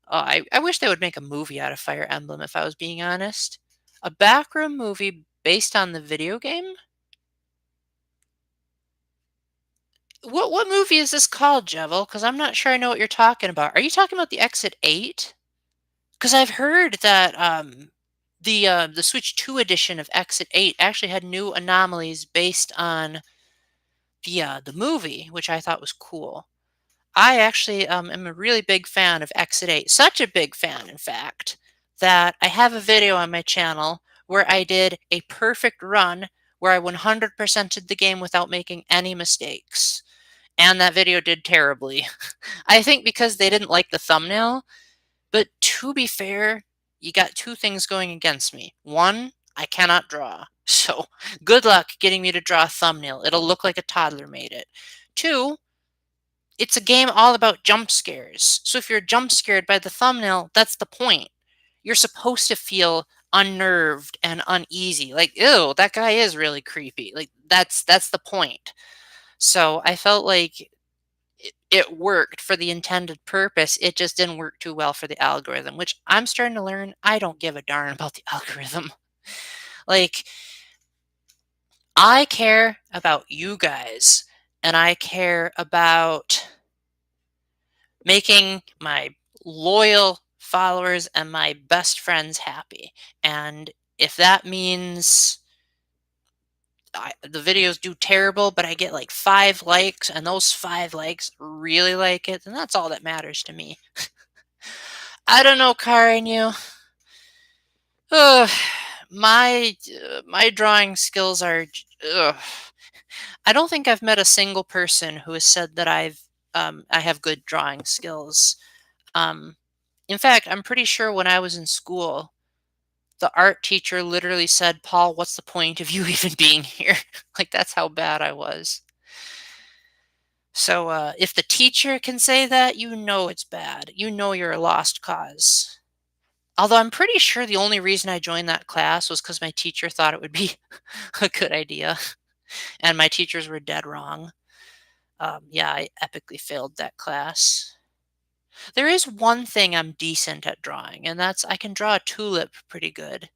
[SPEAKER 1] I wish they would make a movie out of Fire Emblem. If I was being honest, a backroom movie based on the video game. What movie is this called, Jevil? Because I'm not sure I know what you're talking about. Are you talking about the Exit 8? Because I've heard that the Switch 2 edition of Exit 8 actually had new anomalies based on the movie, which I thought was cool. I actually am a really big fan of Exit 8. Such a big fan, in fact, that I have a video on my channel where I did a perfect run where I 100%ed the game without making any mistakes. And that video did terribly. I think because they didn't like the thumbnail, but to be fair, you got two things going against me. One, I cannot draw. So good luck getting me to draw a thumbnail. It'll look like a toddler made it. Two, it's a game all about jump scares. So if you're jump scared by the thumbnail, that's the point. You're supposed to feel unnerved and uneasy. Like, ew, that guy is really creepy. Like that's the point. So I felt like it worked for the intended purpose. It just didn't work too well for the algorithm, which I'm starting to learn I don't give a darn about the algorithm. Like, I care about you guys, and I care about making my loyal followers and my best friends happy. And if that means the videos do terrible, but I get like 5 likes, and those 5 likes really like it, then that's all that matters to me. I don't know, Karen, you. Ugh, my drawing skills are. Ugh. I don't think I've met a single person who has said that I have good drawing skills. Um, in fact, I'm pretty sure when I was in school, the art teacher literally said, "Paul, what's the point of you even being here?" Like that's how bad I was. So if the teacher can say that, you know it's bad. You know you're a lost cause. Although I'm pretty sure the only reason I joined that class was because my teacher thought it would be a good idea, and my teachers were dead wrong. Yeah, I epically failed that class. There is one thing I'm decent at drawing, and that's I can draw a tulip pretty good.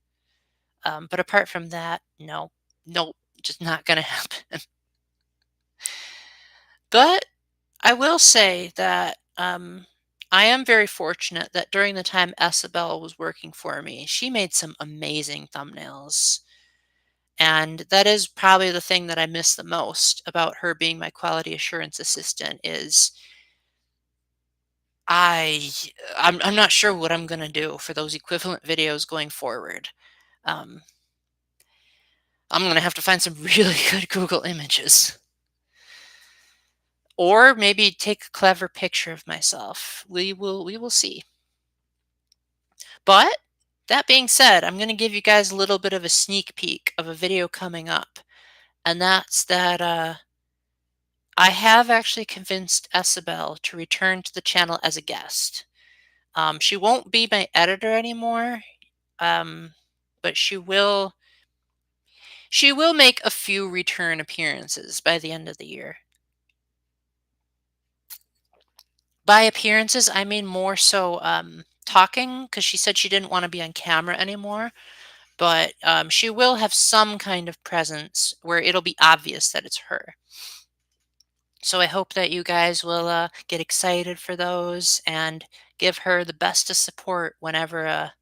[SPEAKER 1] But apart from that, no, nope, just not gonna happen. But I will say that I am very fortunate that during the time Isabel was working for me, she made some amazing thumbnails. And that is probably the thing that I miss the most about her being my quality assurance assistant is I I'm not sure what I'm gonna do for those equivalent videos going forward. Um, I'm gonna have to find some really good Google images. Or maybe take a clever picture of myself. We will see. But that being said, I'm gonna give you guys a little bit of a sneak peek of a video coming up. And that's that I have actually convinced Isabel to return to the channel as a guest. She won't be my editor anymore, um, but she will make a few return appearances by the end of the year. By appearances, I mean more so talking, because she said she didn't want to be on camera anymore. But she will have some kind of presence where it'll be obvious that it's her. So I hope that you guys will get excited for those and give her the best of support whenever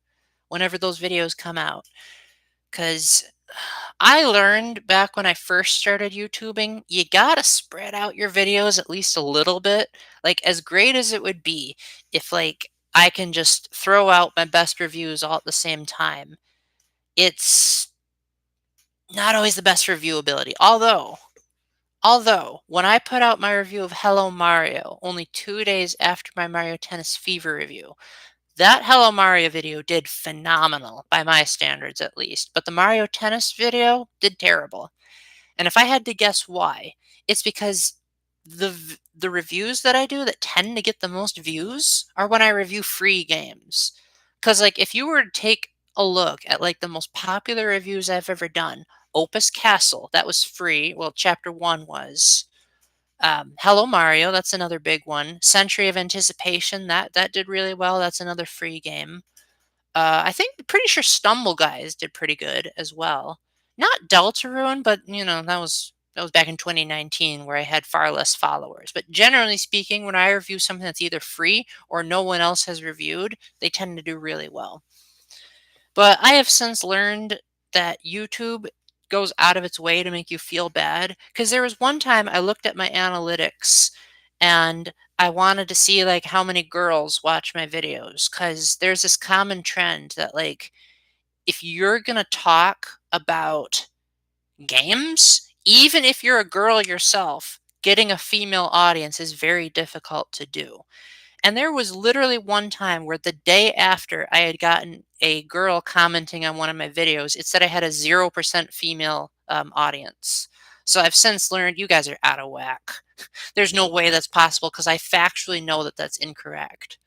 [SPEAKER 1] those videos come out. Because I learned back when I first started YouTubing, you gotta spread out your videos at least a little bit. Like, as great as it would be if, like, I can just throw out my best reviews all at the same time, it's not always the best reviewability. Although, when I put out my review of Hello Mario only 2 days after my Mario Tennis Fever review, that Hello Mario video did phenomenal by my standards at least, but the Mario Tennis video did terrible. And if I had to guess why, it's because the reviews that I do that tend to get the most views are when I review free games. Cuz like if you were to take a look at like the most popular reviews I've ever done, Opus Castle, that was free. Well, chapter 1 was. Hello Mario, that's another big one. Century of Anticipation, that did really well. That's another free game. I think pretty sure Stumble Guys did pretty good as well. Not Deltarune, but that was back in 2019 where I had far less followers. But generally speaking, when I review something that's either free or no one else has reviewed, they tend to do really well. But I have since learned that YouTube goes out of its way to make you feel bad. Because there was one time I looked at my analytics and I wanted to see like how many girls watch my videos. Because there's this common trend that like if you're gonna talk about games, even if you're a girl yourself, getting a female audience is very difficult to do. And there was literally one time where the day after I had gotten a girl commenting on one of my videos, it said I had a 0% female audience. So I've since learned you guys are out of whack. There's no way that's possible because I factually know that that's incorrect.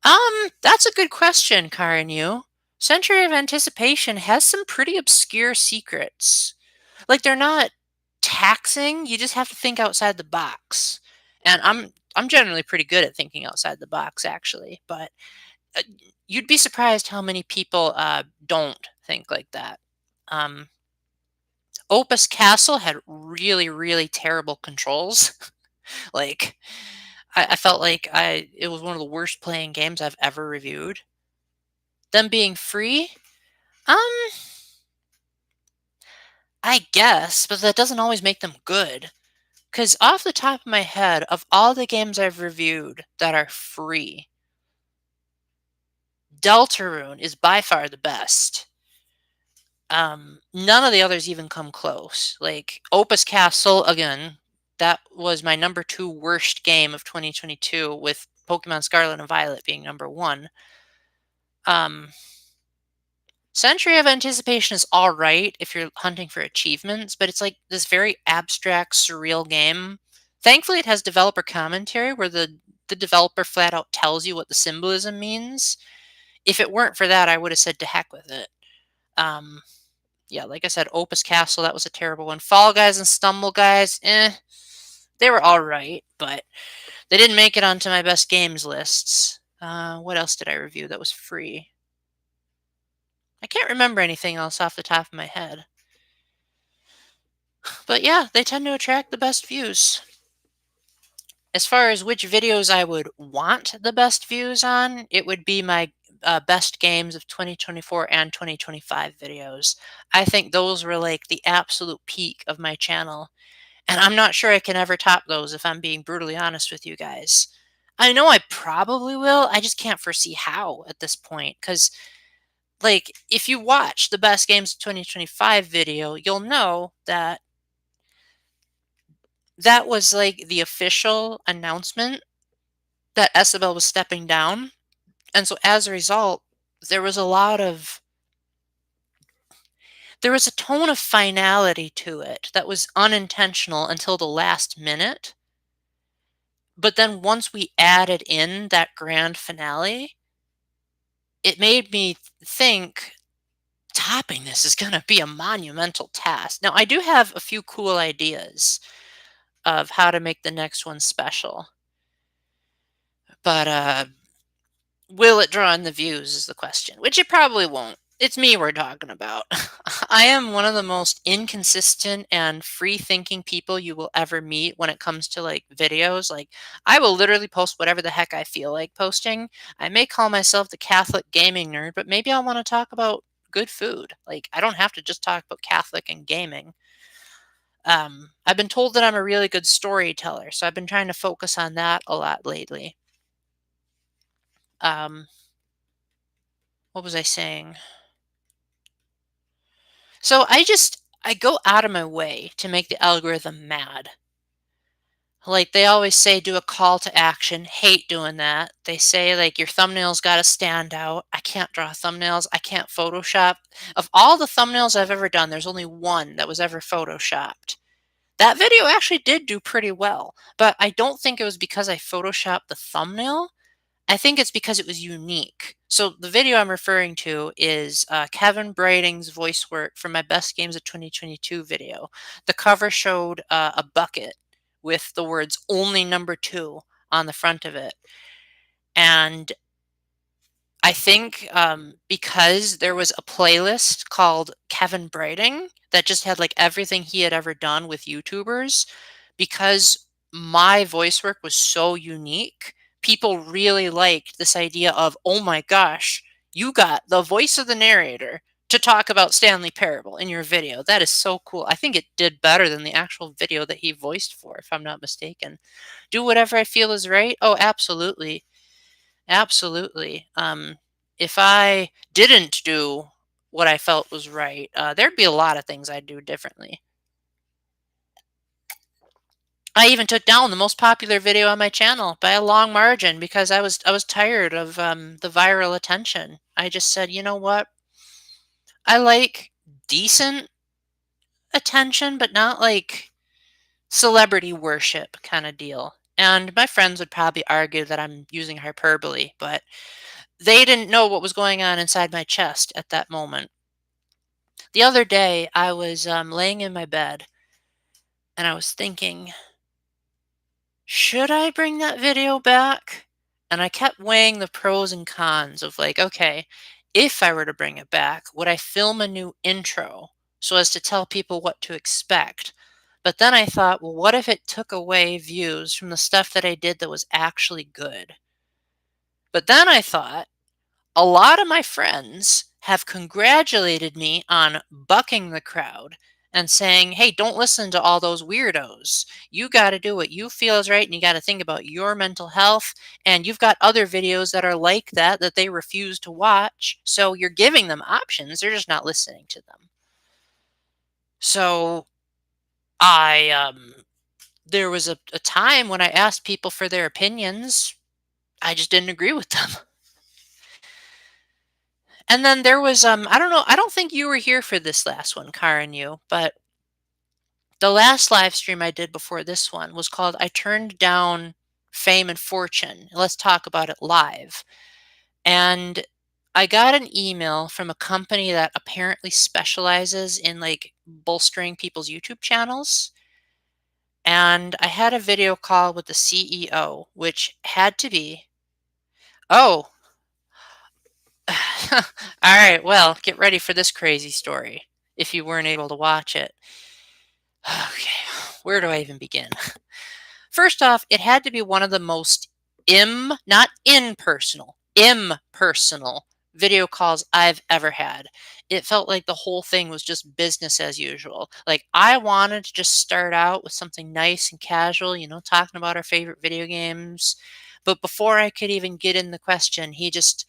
[SPEAKER 1] That's a good question, Karen. You Century of Anticipation has some pretty obscure secrets. Like they're not taxing. You just have to think outside the box. And I'm generally pretty good at thinking outside the box, actually. But uh, you'd be surprised how many people don't think like that. Um, Opus Castle had really, really terrible controls. Like, I felt like it was one of the worst playing games I've ever reviewed. Them being free, um, I guess, but that doesn't always make them good. Because off the top of my head, of all the games I've reviewed that are free, Deltarune is by far the best. None of the others even come close. Like Opus Castle, again, that was my number 2 worst game of 2022, with Pokemon Scarlet and Violet being number 1. Um, Century of Anticipation is all right if you're hunting for achievements, but it's like this very abstract, surreal game. Thankfully, it has developer commentary where the developer flat out tells you what the symbolism means. If it weren't for that, I would have said to heck with it. Um, yeah, like I said, Opus Castle, that was a terrible one. Fall Guys and Stumble Guys, they were all right, but they didn't make it onto my best games lists. What else did I review that was free? I can't remember anything else off the top of my head. But yeah, they tend to attract the best views. As far as which videos I would want the best views on, it would be my best games of 2024 and 2025 videos. I think those were like the absolute peak of my channel. And I'm not sure I can ever top those if I'm being brutally honest with you guys. I know I probably will, I just can't foresee how at this point. Because, like, if you watch the Best Games of 2025 video, you'll know that that was, like, the official announcement that Isabel was stepping down, and so as a result, there was a lot of there was a tone of finality to it that was unintentional until the last minute, but then once we added in that grand finale, it made me think topping this is gonna be a monumental task. Now, I do have a few cool ideas of how to make the next one special, but, will it draw in the views is the question, which it probably won't. It's me we're talking about. I am one of the most inconsistent and free-thinking people you will ever meet when it comes to, like, videos. Like, I will literally post whatever the heck I feel like posting. I may call myself the Catholic gaming nerd, but maybe I wanna talk about good food. Like, I don't have to just talk about Catholic and gaming. I've been told that I'm a really good storyteller, so I've been trying to focus on that a lot lately. Um, what was I saying? So I go out of my way to make the algorithm mad. Like they always say, do a call to action. Hate doing that. They say like your thumbnails got to stand out. I can't draw thumbnails. I can't Photoshop. Of all the thumbnails I've ever done, there's only one that was ever Photoshopped. That video actually did do pretty well, but I don't think it was because I Photoshopped the thumbnail. I think it's because it was unique. So the video I'm referring to is Kevin Brighting's voice work from my Best Games of 2022 video. The cover showed a bucket with the words "Only Number Two" on the front of it, and I think, because there was a playlist called Kevin Brighting that just had, like, everything he had ever done with YouTubers, because my voice work was so unique, people really liked this idea of, "Oh my gosh, you got the voice of the narrator to talk about Stanley Parable in your video. That is so cool." I think it did better than the actual video that he voiced for, if I'm not mistaken. Do whatever I feel is right? Oh, absolutely. Absolutely. If I didn't do what I felt was right, there'd be a lot of things I'd do differently. I even took down the most popular video on my channel by a long margin because I was tired of the viral attention. I just said, you know what? I like decent attention, but not like celebrity worship kind of deal. And my friends would probably argue that I'm using hyperbole, but they didn't know what was going on inside my chest at that moment. The other day, I was laying in my bed and I was thinking, should I bring that video back? And I kept weighing the pros and cons of like, okay, if I were to bring it back, would I film a new intro so as to tell people what to expect? But then I thought, well, what if it took away views from the stuff that I did that was actually good? But then I thought, a lot of my friends have congratulated me on bucking the crowd and saying, hey, don't listen to all those weirdos. You got to do what you feel is right and you got to think about your mental health. And you've got other videos that are like that they refuse to watch. So you're giving them options, they're just not listening to them. So there was a time when I asked people for their opinions. I just didn't agree with them. And then there was, I don't know, I don't think you were here for this last one, Cara and you, but the last live stream I did before this one was called I Turned Down Fame and Fortune. Let's talk about it live. And I got an email from a company that apparently specializes in like bolstering people's YouTube channels. And I had a video call with the CEO, which had to be, oh, all right, well, get ready for this crazy story if you weren't able to watch it. Okay, where do I even begin? First off, it had to be one of the most not impersonal, impersonal video calls I've ever had. It felt like the whole thing was just business as usual. Like I wanted to just start out with something nice and casual, talking about our favorite video games. But before I could even get in the question, he just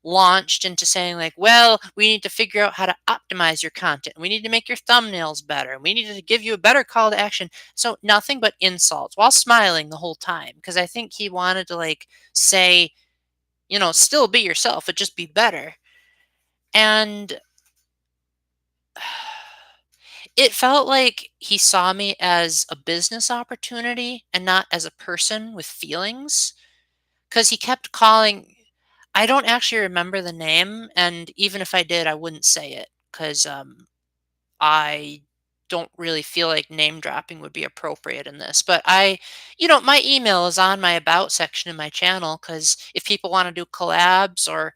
[SPEAKER 1] launched into saying like, well, we need to figure out how to optimize your content. We need to make your thumbnails better. We need to give you a better call to action. So nothing but insults while smiling the whole time. Because I think he wanted to like say, still be yourself, but just be better. And it felt like he saw me as a business opportunity and not as a person with feelings. Because he kept calling, I don't actually remember the name, and even if I did, I wouldn't say it because I don't really feel like name dropping would be appropriate in this. But my email is on my about section in my channel because if people want to do collabs or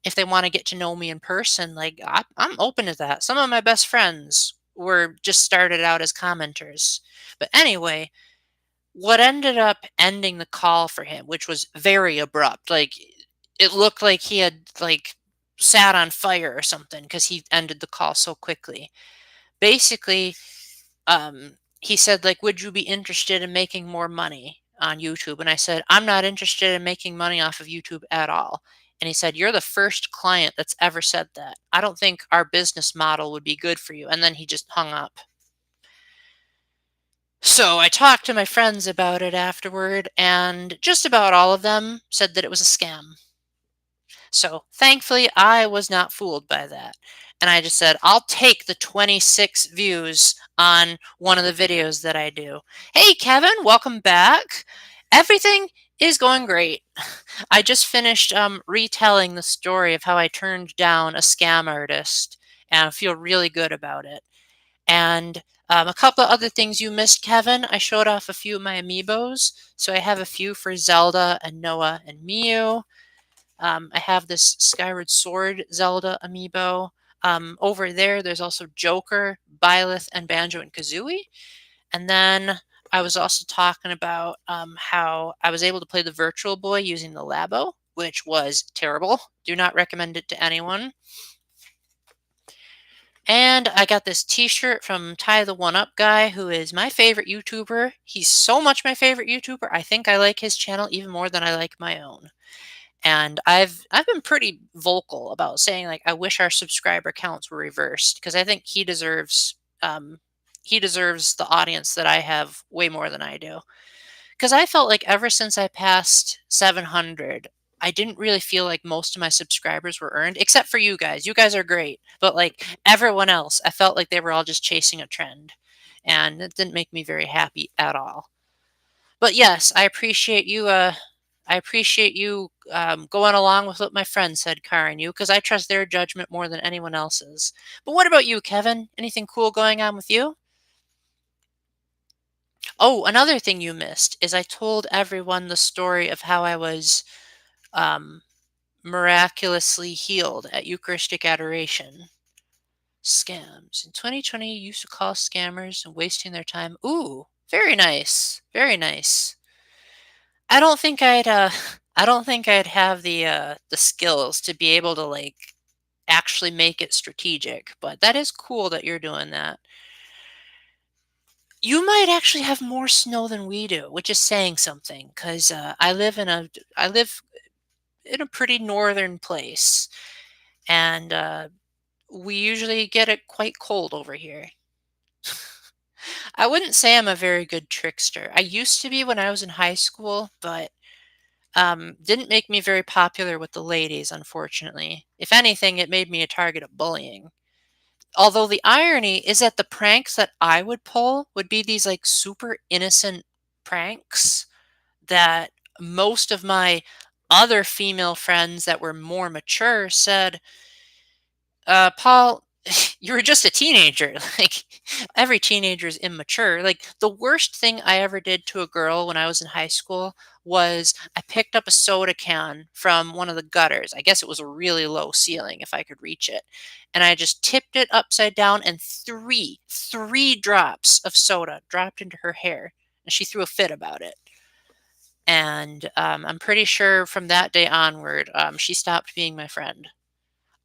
[SPEAKER 1] if they want to get to know me in person, like I'm open to that. Some of my best friends were just started out as commenters. But anyway, what ended up ending the call for him, which was very abrupt, like it looked like he had like sat on fire or something because he ended the call so quickly. Basically, he said like, "Would you be interested in making more money on YouTube?" And I said, "I'm not interested in making money off of YouTube at all." And he said, "You're the first client that's ever said that. I don't think our business model would be good for you." And then he just hung up. So I talked to my friends about it afterward, and just about all of them said that it was a scam. So thankfully, I was not fooled by that. And I just said, I'll take the 26 views on one of the videos that I do. Hey, Kevin, welcome back. Everything is going great. I just finished retelling the story of how I turned down a scam artist, and I feel really good about it. And a couple of other things you missed, Kevin. I showed off a few of my amiibos. So I have a few for Zelda and Noah and Miu. I have this Skyward Sword Zelda amiibo. Over there, there's also Joker, Byleth, and Banjo and Kazooie. And then I was also talking about how I was able to play the Virtual Boy using the Labo, which was terrible. Do not recommend it to anyone. And I got this t-shirt from Ty the One Up guy, who is my favorite YouTuber. He's so much my favorite YouTuber. I think I like his channel even more than I like my own. And I've been pretty vocal about saying like I wish our subscriber counts were reversed because I think he deserves the audience that I have way more than I do. Because I felt like ever since I passed 700, I didn't really feel like most of my subscribers were earned, except for you guys. You guys are great. But like everyone else, I felt like they were all just chasing a trend. And it didn't make me very happy at all. But yes, I appreciate you going along with what my friend said, Karen, you, because I trust their judgment more than anyone else's. But what about you, Kevin? Anything cool going on with you? Oh, another thing you missed is I told everyone the story of how I was um, miraculously healed at Eucharistic adoration. Scams. In 2020, you used to call scammers and wasting their time. Ooh, very nice. Very nice. I don't think I'd I don't think I'd have the skills to be able to like actually make it strategic, but that is cool that you're doing that. You might actually have more snow than we do, which is saying something because I live in a pretty northern place, and we usually get it quite cold over here. I wouldn't say I'm a very good trickster. I used to be when I was in high school, but didn't make me very popular with the ladies, unfortunately. If anything, it made me a target of bullying. Although the irony is that the pranks that I would pull would be these like super innocent pranks that most of my other female friends that were more mature said, Paul, you were just a teenager. Like every teenager is immature. Like the worst thing I ever did to a girl when I was in high school was I picked up a soda can from one of the gutters. I guess it was a really low ceiling if I could reach it. And I just tipped it upside down and three drops of soda dropped into her hair. And she threw a fit about it. And I'm pretty sure from that day onward, she stopped being my friend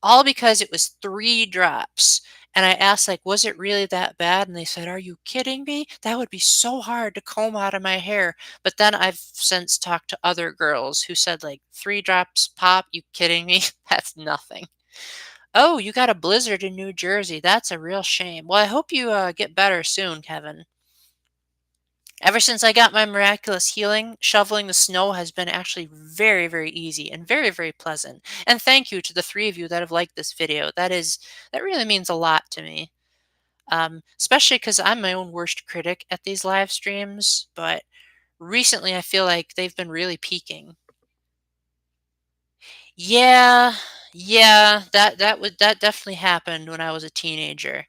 [SPEAKER 1] all because it was 3 drops. And I asked, like, "Was it really that bad?" And they said, "Are you kidding me? That would be so hard to comb out of my hair." But then I've since talked to other girls who said, like, 3 drops pop? You kidding me? That's nothing. Oh, you got a blizzard in New Jersey. That's a real shame. Well, I hope you, get better soon, Kevin. Ever since I got my miraculous healing, shoveling the snow has been actually very, very easy and very, very pleasant. And thank you to the 3 of you that have liked this video. That really means a lot to me. Especially because 'cause I'm my own worst critic at these live streams, but recently I feel like they've been really peaking. Yeah, yeah, that definitely happened when I was a teenager.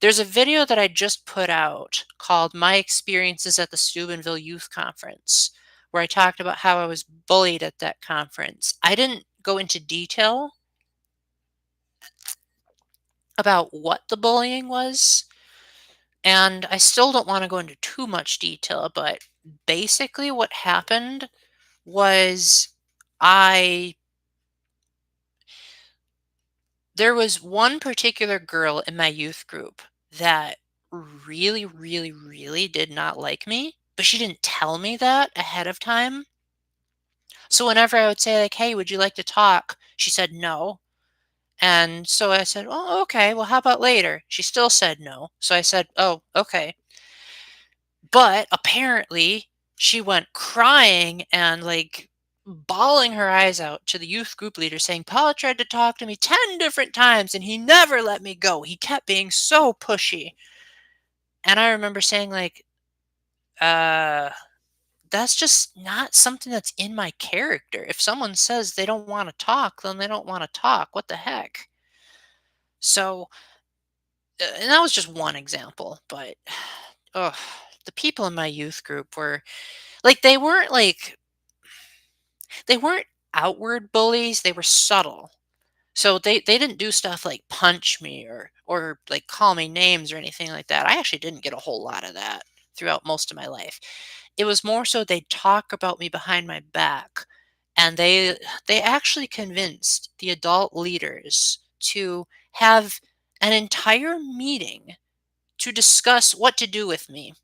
[SPEAKER 1] There's a video that I just put out called My Experiences at the Steubenville Youth Conference, where I talked about how I was bullied at that conference. I didn't go into detail about what the bullying was, and I still don't want to go into too much detail, but basically what happened was I there was one particular girl in my youth group that really, really, really did not like me, but she didn't tell me that ahead of time. So whenever I would say like, "Hey, would you like to talk?" She said no. And so I said, "Oh, okay. Well, how about later?" She still said no. So I said, "Oh, okay." But apparently, she went crying and like bawling her eyes out to the youth group leader saying, "Paula tried to talk to me 10 different times and he never let me go. He kept being so pushy." And I remember saying, like, uh, that's just not something that's in my character. If someone says they don't want to talk, then they don't want to talk. What the heck? So, and that was just one example, but oh, the people in my youth group were like, they weren't outward bullies, they were subtle. So they didn't do stuff like punch me or like call me names or anything like that. I actually didn't get a whole lot of that throughout most of my life. It was more so they'd talk about me behind my back, and they actually convinced the adult leaders to have an entire meeting to discuss what to do with me.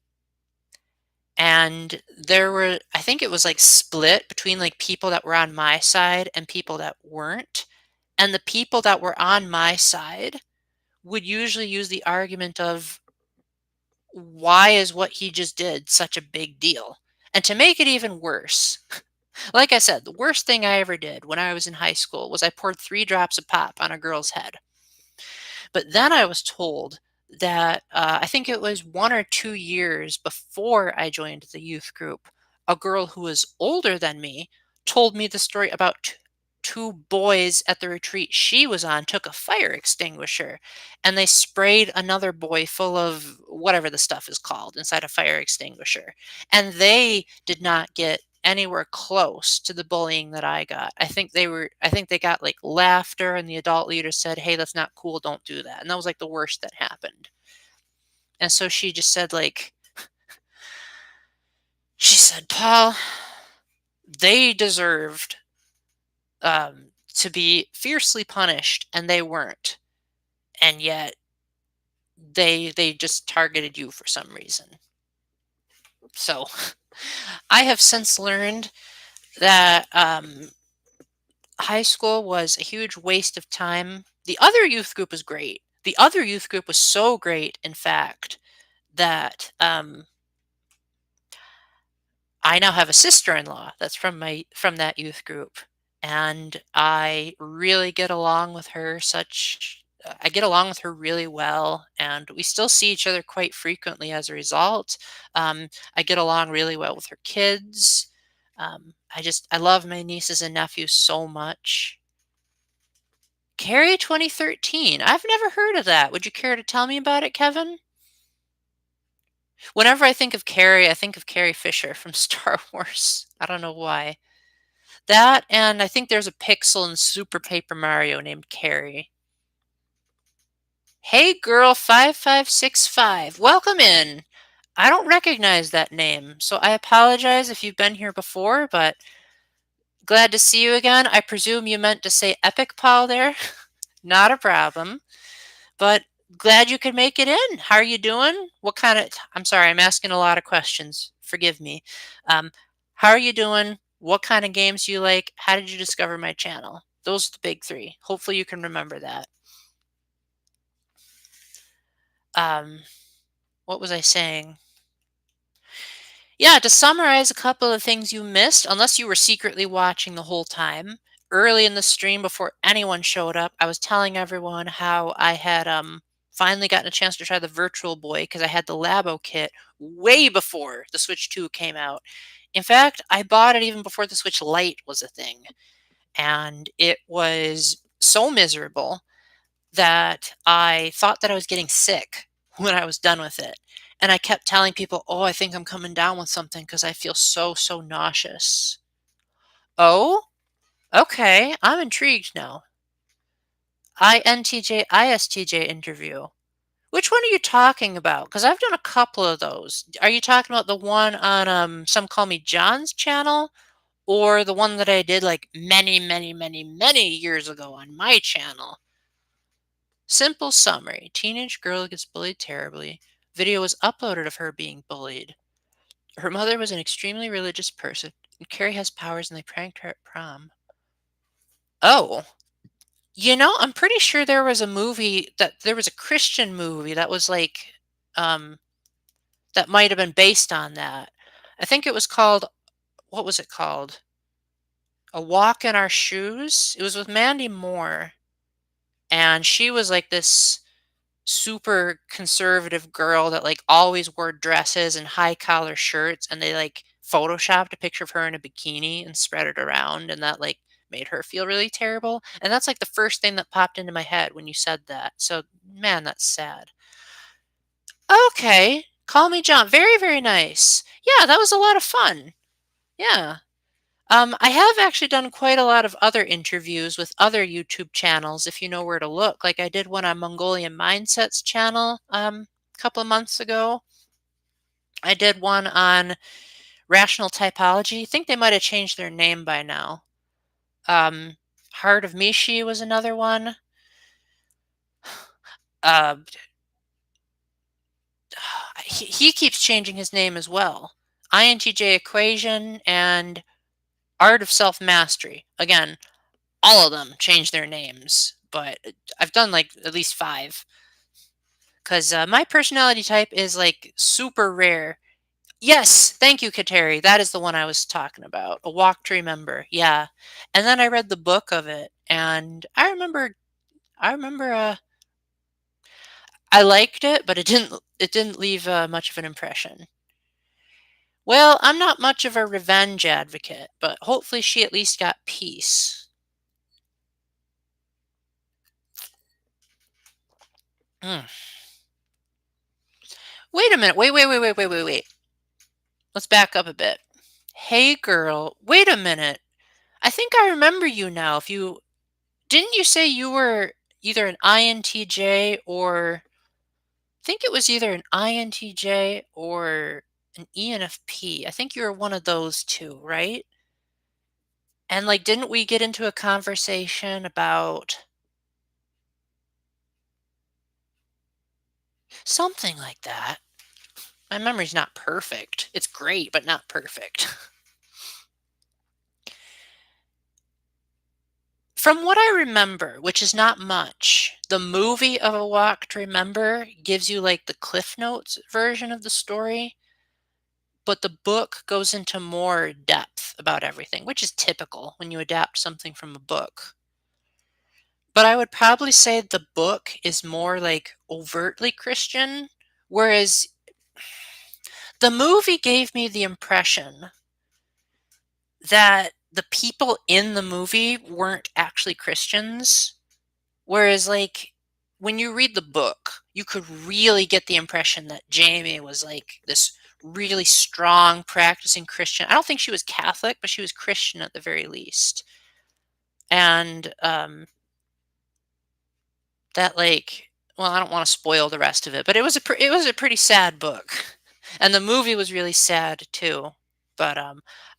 [SPEAKER 1] And there were, I think it was like split between like people that were on my side and people that weren't. And the people that were on my side would usually use the argument of, why is what he just did such a big deal? And to make it even worse, like I said, the worst thing I ever did when I was in high school was I poured 3 drops of pop on a girl's head. But then I was told that I think it was 1 or 2 years before I joined the youth group, a girl who was older than me told me the story about two boys at the retreat she was on took a fire extinguisher and they sprayed another boy full of whatever the stuff is called inside a fire extinguisher. And they did not get anywhere close to the bullying that I got. I think they got like laughter and the adult leader said, "Hey, that's not cool, don't do that." And that was like the worst that happened. And so she just said like she said, "Paul, they deserved to be fiercely punished and they weren't. And yet they just targeted you for some reason." So I have since learned that high school was a huge waste of time. The other youth group was great. The other youth group was so great, in fact, that I now have a sister-in-law that's from that youth group, and I really get along with her. I get along with her really well, and we still see each other quite frequently as a result. I get along really well with her kids. I love my nieces and nephews so much. Carrie 2013. I've never heard of that. Would you care to tell me about it, Kevin? Whenever I think of Carrie, I think of Carrie Fisher from Star Wars. I don't know why. That, and I think there's a pixel in Super Paper Mario named Carrie. Hey girl 5565, welcome in. I don't recognize that name, so I apologize if you've been here before, but glad to see you again. I presume you meant to say Epic Paul there. Not a problem. But Glad you could make it in. How are you doing? What kind of I'm sorry, I'm asking a lot of questions. Forgive me. Um, how are you doing? What kind of games do you like? How did you discover my channel? Those are the big 3. Hopefully you can remember that. Um, what was I saying? Yeah, to summarize a couple of things you missed, unless you were secretly watching the whole time, early in the stream before anyone showed up, I was telling everyone how I had finally gotten a chance to try the Virtual Boy because I had the Labo kit way before the Switch 2 came out. In fact, I bought it even before the Switch Lite was a thing, and it was so miserable that I thought that I was getting sick when I was done with it. And I kept telling people, "Oh, I think I'm coming down with something because I feel so nauseous." Oh, okay. I'm intrigued now. INTJ, ISTJ interview. Which one are you talking about? Because I've done a couple of those. Are you talking about the one on Some Call Me John's channel, or the one that I did like many years ago on my channel? Simple summary. Teenage girl gets bullied terribly. Video was uploaded of her being bullied. Her mother was an extremely religious person, and Carrie has powers and they pranked her at prom. Oh. I'm pretty sure there was a Christian movie that was like, um, that might have been based on that. I think it was called, what was it called? A Walk in Our Shoes? It was with Mandy Moore. And she was like this super conservative girl that like always wore dresses and high collar shirts, and they like photoshopped a picture of her in a bikini and spread it around, and that like made her feel really terrible. And that's like the first thing that popped into my head when you said that. So man, that's sad. Okay, Call Me John. Very nice. Yeah, that was a lot of fun. Yeah. I have actually done quite a lot of other interviews with other YouTube channels, if you know where to look. Like I did one on Mongolian Mindset's channel a couple of months ago. I did one on Rational Typology. I think they might have changed their name by now. Um, Heart of Mishi was another one. Uh, he keeps changing his name as well. INTJ Equation and Art of Self Mastery. Again, all of them change their names, but I've done like at least 5 because my personality type is like super rare. Yes, thank you, Kateri. That is the one I was talking about. A Walk to Remember. Yeah, and then I read the book of it, and I remember I liked it, but it didn't leave much of an impression. Well, I'm not much of a revenge advocate, but hopefully she at least got peace. Mm. Wait a minute. Wait. Let's back up a bit. Hey girl, wait a minute. I think I remember you now. If you didn't you say you were either an INTJ or I think it was either an INTJ or an ENFP. I think you were one of those two, right? And like didn't we get into a conversation about something like that? My memory's not perfect. It's great, but not perfect. From what I remember, which is not much, the movie of A Walk to Remember gives you like the Cliff Notes version of the story, but the book goes into more depth about everything, which is typical when you adapt something from a book. But I would probably say the book is more like overtly Christian, whereas the movie gave me the impression that the people in the movie weren't actually Christians. Whereas, like, when you read the book, you could really get the impression that Jamie was like this really strong practicing Christian. I don't think she was Catholic, but she was Christian at the very least. And that, like, well, I don't want to spoil the rest of it, but it was a pretty sad book, and the movie was really sad too. But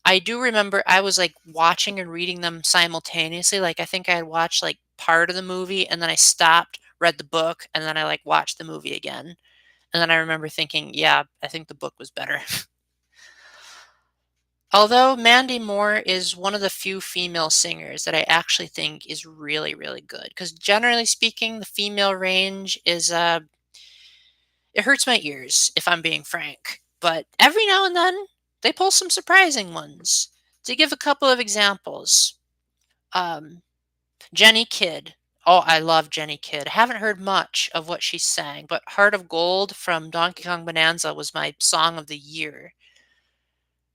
[SPEAKER 1] I do remember I was like watching and reading them simultaneously. Like I think I had watched like part of the movie, and then I stopped read the book, and then I like watched the movie again. And then I remember thinking, yeah, I think the book was better. Although Mandy Moore is one of the few female singers that I actually think is really, really good. Because generally speaking, the female range is it hurts my ears if I'm being frank. But every now and then they pull some surprising ones. To give a couple of examples, um, Jenny Kidd. Oh, I love Jenny Kidd. I haven't heard much of what she sang, but Heart of Gold from Donkey Kong Bonanza was my song of the year.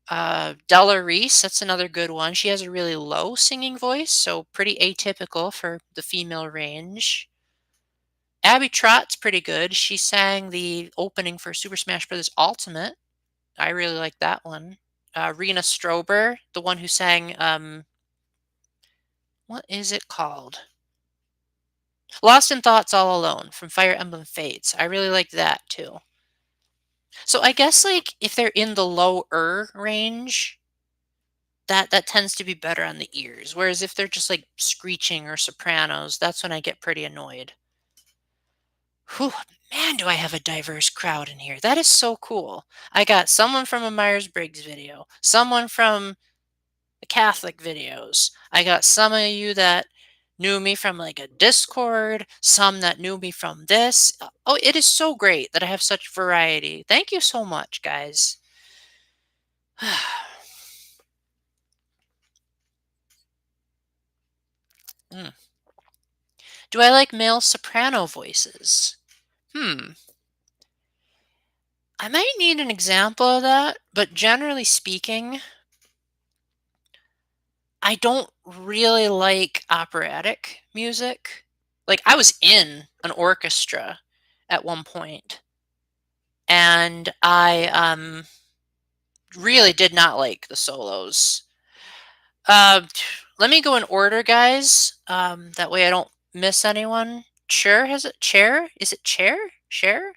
[SPEAKER 1] Della Reese, that's another good one. She has a really low singing voice, so pretty atypical for the female range. Abby Trott's pretty good. She sang the opening for Super Smash Bros. Ultimate. I really like that one. Rena Strober, the one who sang, what is it called? Lost in Thoughts All Alone from Fire Emblem Fates. I really like that too. So I guess like if they're in the lower range, that tends to be better on the ears. Whereas if they're just like screeching or sopranos, that's when I get pretty annoyed. Whew, man, do I have a diverse crowd in here. That is so cool. I got someone from a Myers-Briggs video, someone from the Catholic videos. I got some of you that knew me from like a Discord, some that knew me from this. Oh, it is so great that I have such variety. Thank you so much, guys. Mm. Do I like male soprano voices? Hmm. I might need an example of that, but generally speaking, I don't really like operatic music. Like, I was in an orchestra at one point, and I really did not like the solos. Uh, Let me go in order, guys. That way I don't miss anyone. Cher has it. Chair? Is it chair? Cher?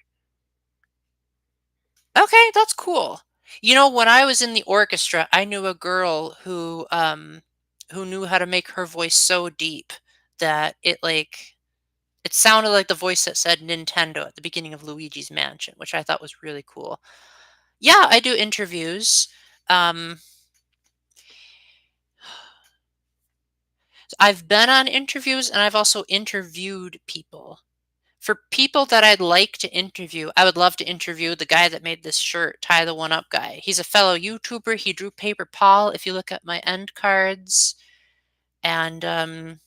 [SPEAKER 1] Okay, that's cool. You know, when I was in the orchestra, I knew a girl who knew how to make her voice so deep that it sounded like the voice that said Nintendo at the beginning of Luigi's Mansion, which I thought was really cool. Yeah, I do interviews. Um, I've been on interviews and I've also interviewed people. For people that I'd like to interview, I would love to interview the guy that made this shirt, Tie the One Up guy. He's a fellow YouTuber. He drew Paper Paul, if you look at my end cards. And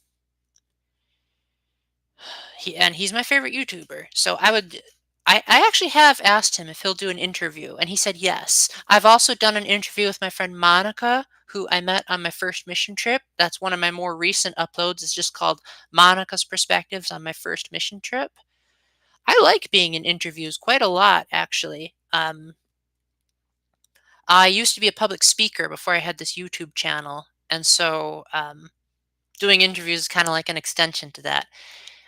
[SPEAKER 1] he's my favorite YouTuber. So I actually have asked him if he'll do an interview, and he said yes. I've also done an interview with my friend Monica, who I met on my first mission trip. That's one of my more recent uploads. It's just called Monica's Perspectives on My First Mission Trip. I like being in interviews quite a lot, actually. I used to be a public speaker before I had this YouTube channel, and so doing interviews is kind of like an extension to that.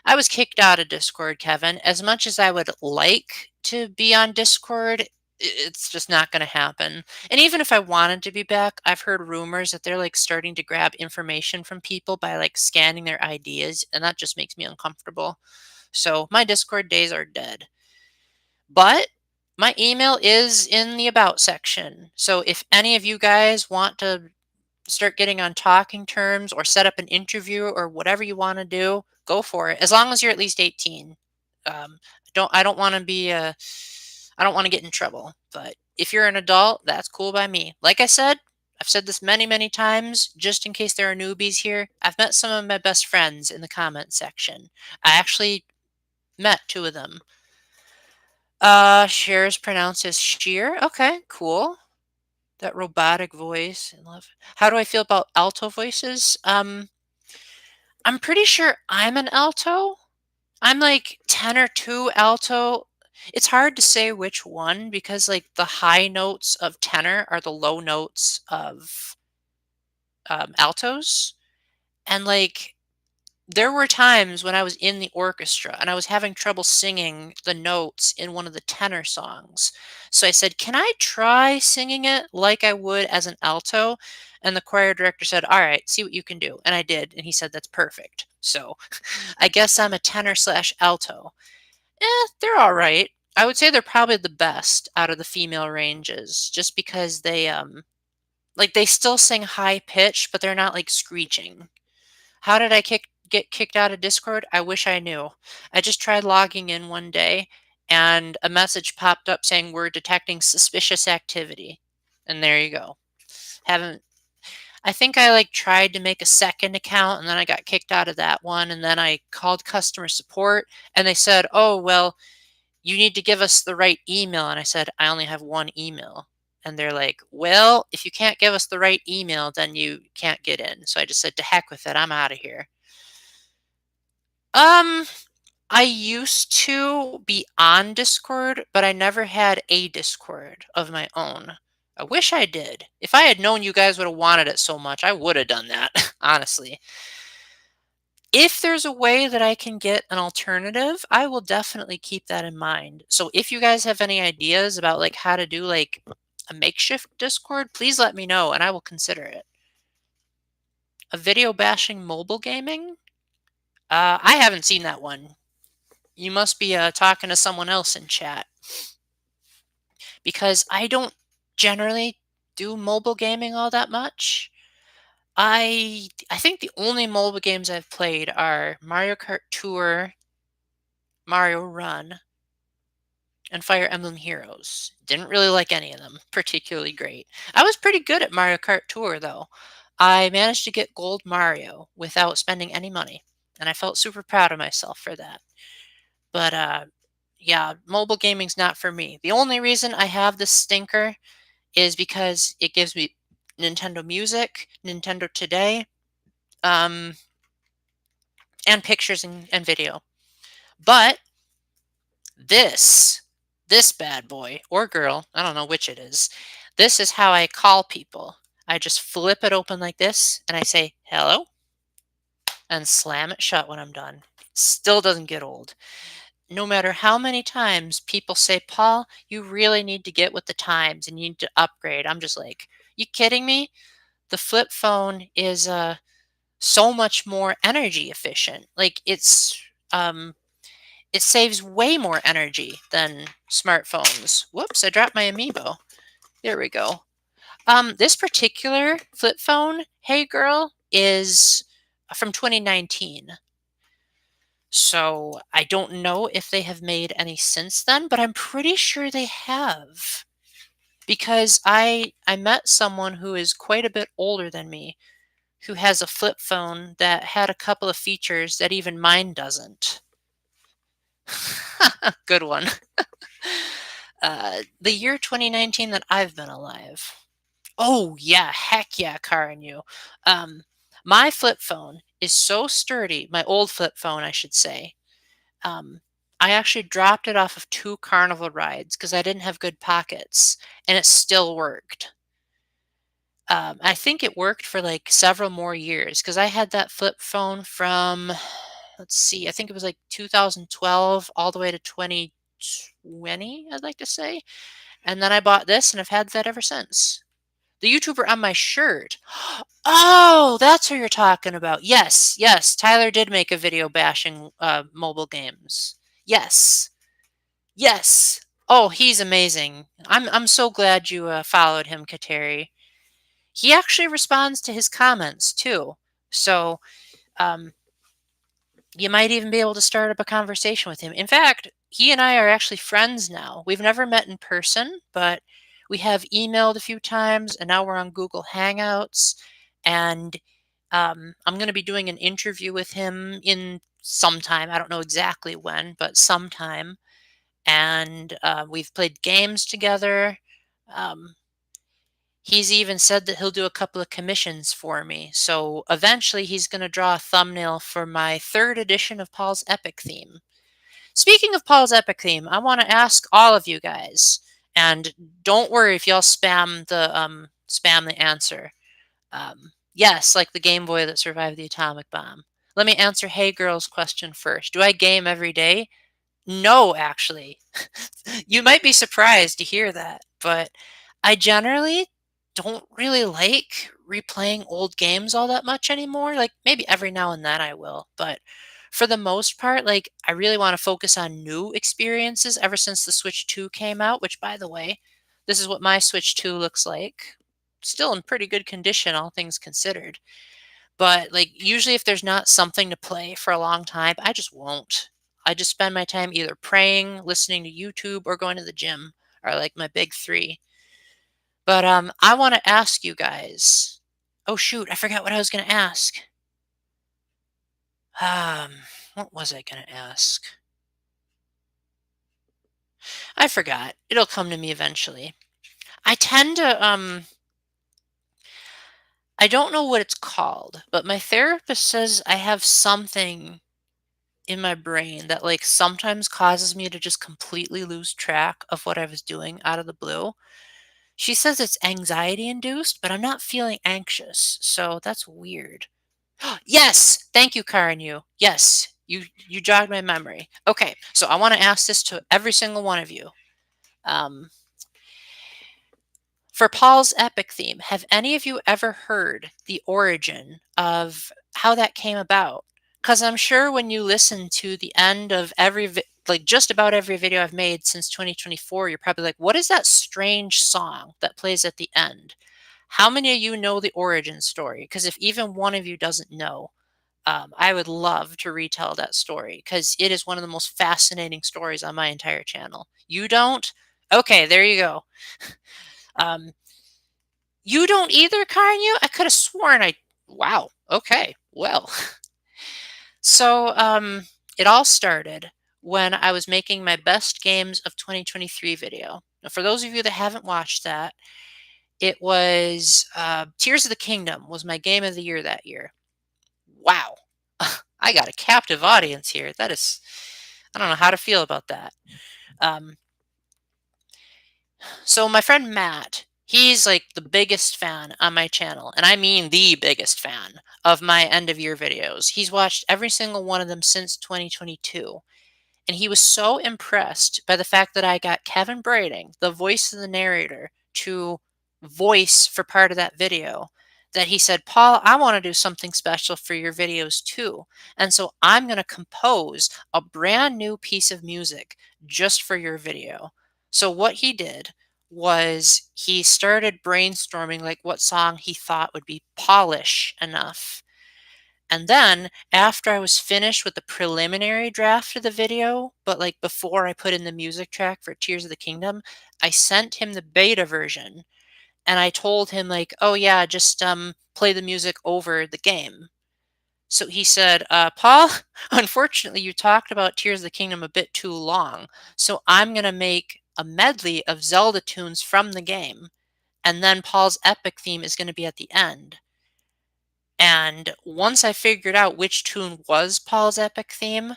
[SPEAKER 1] I was kicked out of Discord, Kevin. As much as I would like to be on Discord, it's just not going to happen. And even if I wanted to be back, I've heard rumors that they're like starting to grab information from people by like scanning their ideas, and that just makes me uncomfortable. So my Discord days are dead. But my email is in the about section. So if any of you guys want to start getting on talking terms or set up an interview or whatever you want to do, go for it. As long as you're at least 18. I don't want to be I don't want to get in trouble. But if you're an adult, that's cool by me. Like I said, I've said this many, many times, just in case there are newbies here. I've met some of my best friends in the comment section. I actually met two of them. Cher is pronounced as sheer. Okay, cool. That robotic voice. I love it. How do I feel about alto voices? I'm pretty sure I'm an alto. I'm like tenor 2 alto. It's hard to say which one because like the high notes of tenor are the low notes of altos. And like there were times when I was in the orchestra and I was having trouble singing the notes in one of the tenor songs. So I said, "Can I try singing it like I would as an alto?" And the choir director said, all right, see what you can do. And I did. And he said, that's perfect. So I guess I'm a tenor slash alto. They're all right. I would say they're probably the best out of the female ranges just because like they still sing high pitch, but they're not like screeching. How did I get kicked out of Discord? I wish I knew. I just tried logging in one day and a message popped up saying we're detecting suspicious activity. And there you go. Haven't I think I like tried to make a second account and then I got kicked out of that one and then I called customer support and they said, "Oh, well, you need to give us the right email." And I said, "I only have one email." And they're like, "Well, if you can't give us the right email, then you can't get in." So I just said, "To heck with it. I'm out of here." Um, I used to be on Discord, but I never had a Discord of my own. I wish I did. If I had known you guys would have wanted it so much, I would have done that, honestly. If there's a way that I can get an alternative, I will definitely keep that in mind. So if you guys have any ideas about like how to do like a makeshift Discord, please let me know and I will consider it. A video bashing mobile gaming? I haven't seen that one. You must be talking to someone else in chat because I don't generally do mobile gaming all that much. I think the only mobile games I've played are Mario Kart Tour, Mario Run, and Fire Emblem Heroes. Didn't really like any of them particularly great. I was pretty good at Mario Kart Tour though. I managed to get Gold Mario without spending any money, and I felt super proud of myself for that. But yeah, mobile gaming's not for me. The only reason I have this stinker is because it gives me Nintendo Music, Nintendo Today, um, and pictures and video. But this, this bad boy or girl, I don't know which it is, this is how I call people. I just flip it open like this and I say, hello, and slam it shut when I'm done. Still doesn't get old. No matter how many times people say, Paul, you really need to get with the times and you need to upgrade. I'm just like, you kidding me? The flip phone is so much more energy efficient. Like it saves way more energy than smartphones. Whoops, I dropped my amiibo. There we go. This particular flip phone, Hey Girl, is from 2019. So I don't know if they have made any since then, but I'm pretty sure they have. Because I met someone who is quite a bit older than me who has a flip phone that had a couple of features that even mine doesn't. Good one. The year 2019 that I've been alive. Oh yeah, heck yeah, Car and you. Um, my flip phone is so sturdy. My old flip phone, I should say. Um, I actually dropped it off of 2 carnival rides because I didn't have good pockets, and it still worked. I think it worked for like several more years because I had that flip phone from, let's see, I think it was like 2012 all the way to 2020, I'd like to say. And then I bought this and I've had that ever since. The YouTuber on my shirt. Oh, that's who you're talking about. Yes, yes. Tyler did make a video bashing mobile games. Yes, yes. Oh, he's amazing. I'm so glad you followed him, Kateri. He actually responds to his comments too. So um, you might even be able to start up a conversation with him. In fact, he and I are actually friends now. We've never met in person, but we have emailed a few times, and now we're on Google Hangouts. And I'm going to be doing an interview with him in sometime. I don't know exactly when, but sometime. And we've played games together. Um, He's even said that he'll do a couple of commissions for me. So eventually he's going to draw a thumbnail for my 3rd edition of Paul's Epic Theme. Speaking of Paul's Epic Theme, I want to ask all of you guys, and don't worry if y'all spam the answer. Yes, like the Game Boy that survived the atomic bomb. Let me answer Hey Girl's question first. Do I game every day? No, actually. You might be surprised to hear that, but I generally don't really like replaying old games all that much anymore. Like maybe every now and then I will, but for the most part, like I really want to focus on new experiences ever since the Switch 2 came out, which by the way, this is what my Switch 2 looks like. Still in pretty good condition, all things considered. But like usually if there's not something to play for a long time, I just won't. I just spend my time either praying, listening to YouTube, or going to the gym are like my big three. But I want to ask you guys. Oh shoot, I forgot what I was going to ask. Um, what was I going to ask? I forgot. It'll come to me eventually. I tend to I don't know what it's called, but my therapist says I have something in my brain that like sometimes causes me to just completely lose track of what I was doing out of the blue. She says it's anxiety induced, but I'm not feeling anxious. So that's weird. Yes, thank you, Karen. You. Yes, you jogged my memory. Okay, so I want to ask this to every single one of you. Um, for Paul's epic theme, have any of you ever heard the origin of how that came about? Because I'm sure when you listen to the end of like just about every video I've made since 2024, you're probably like, what is that strange song that plays at the end? How many of you know the origin story? Because if even one of you doesn't know, I would love to retell that story because it is one of the most fascinating stories on my entire channel. You don't? Okay, there you go. Um, you don't either, Kanye? I could have sworn I. Wow. Okay. Well, so it all started when I was making my best games of 2023 video. Now, for those of you that haven't watched that, it was Tears of the Kingdom was my game of the year that year. Wow. I got a captive audience here. That is, I don't know how to feel about that. Um, so my friend Matt, he's like the biggest fan on my channel, and I mean the biggest fan of my end of year videos. He's watched every single one of them since 2022. And he was so impressed by the fact that I got Kevin Brading, the voice of the narrator, to voice for part of that video that he said, Paul, I want to do something special for your videos too. And so I'm going to compose a brand new piece of music just for your video. So what he did was he started brainstorming like what song he thought would be polish enough, and then after I was finished with the preliminary draft of the video, but like before I put in the music track for Tears of the Kingdom, I sent him the beta version and I told him like, "Oh yeah, just play the music over the game." So he said, "Paul, unfortunately you talked about Tears of the Kingdom a bit too long. So I'm going to make a medley of Zelda tunes from the game, and then Paul's epic theme is going to be at the end." And once I figured out which tune was Paul's epic theme,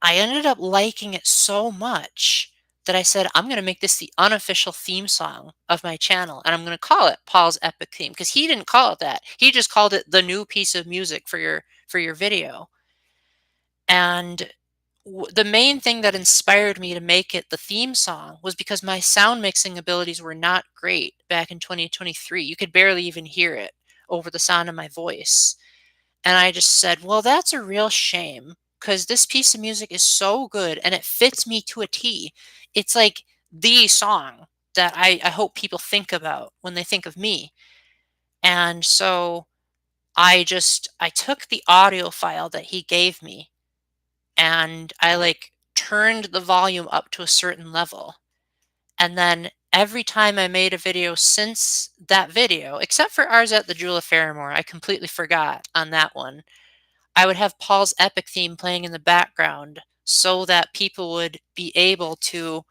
[SPEAKER 1] I ended up liking it so much that I said, I'm going to make this the unofficial theme song of my channel. And I'm going to call it Paul's epic theme because he didn't call it that. He just called it the new piece of music for your video. And the main thing that inspired me to make it the theme song was because my sound mixing abilities were not great back in 2023. You could barely even hear it over the sound of my voice. And I just said, well, that's a real shame because this piece of music is so good and it fits me to a T. It's like the song that I hope people think about when they think of me. And so I took the audio file that he gave me and I like turned the volume up to a certain level. And then every time I made a video since that video, except for ours at the Jewel of Faramore, I completely forgot on that one. I would have Paul's epic theme playing in the background so that people would be able to,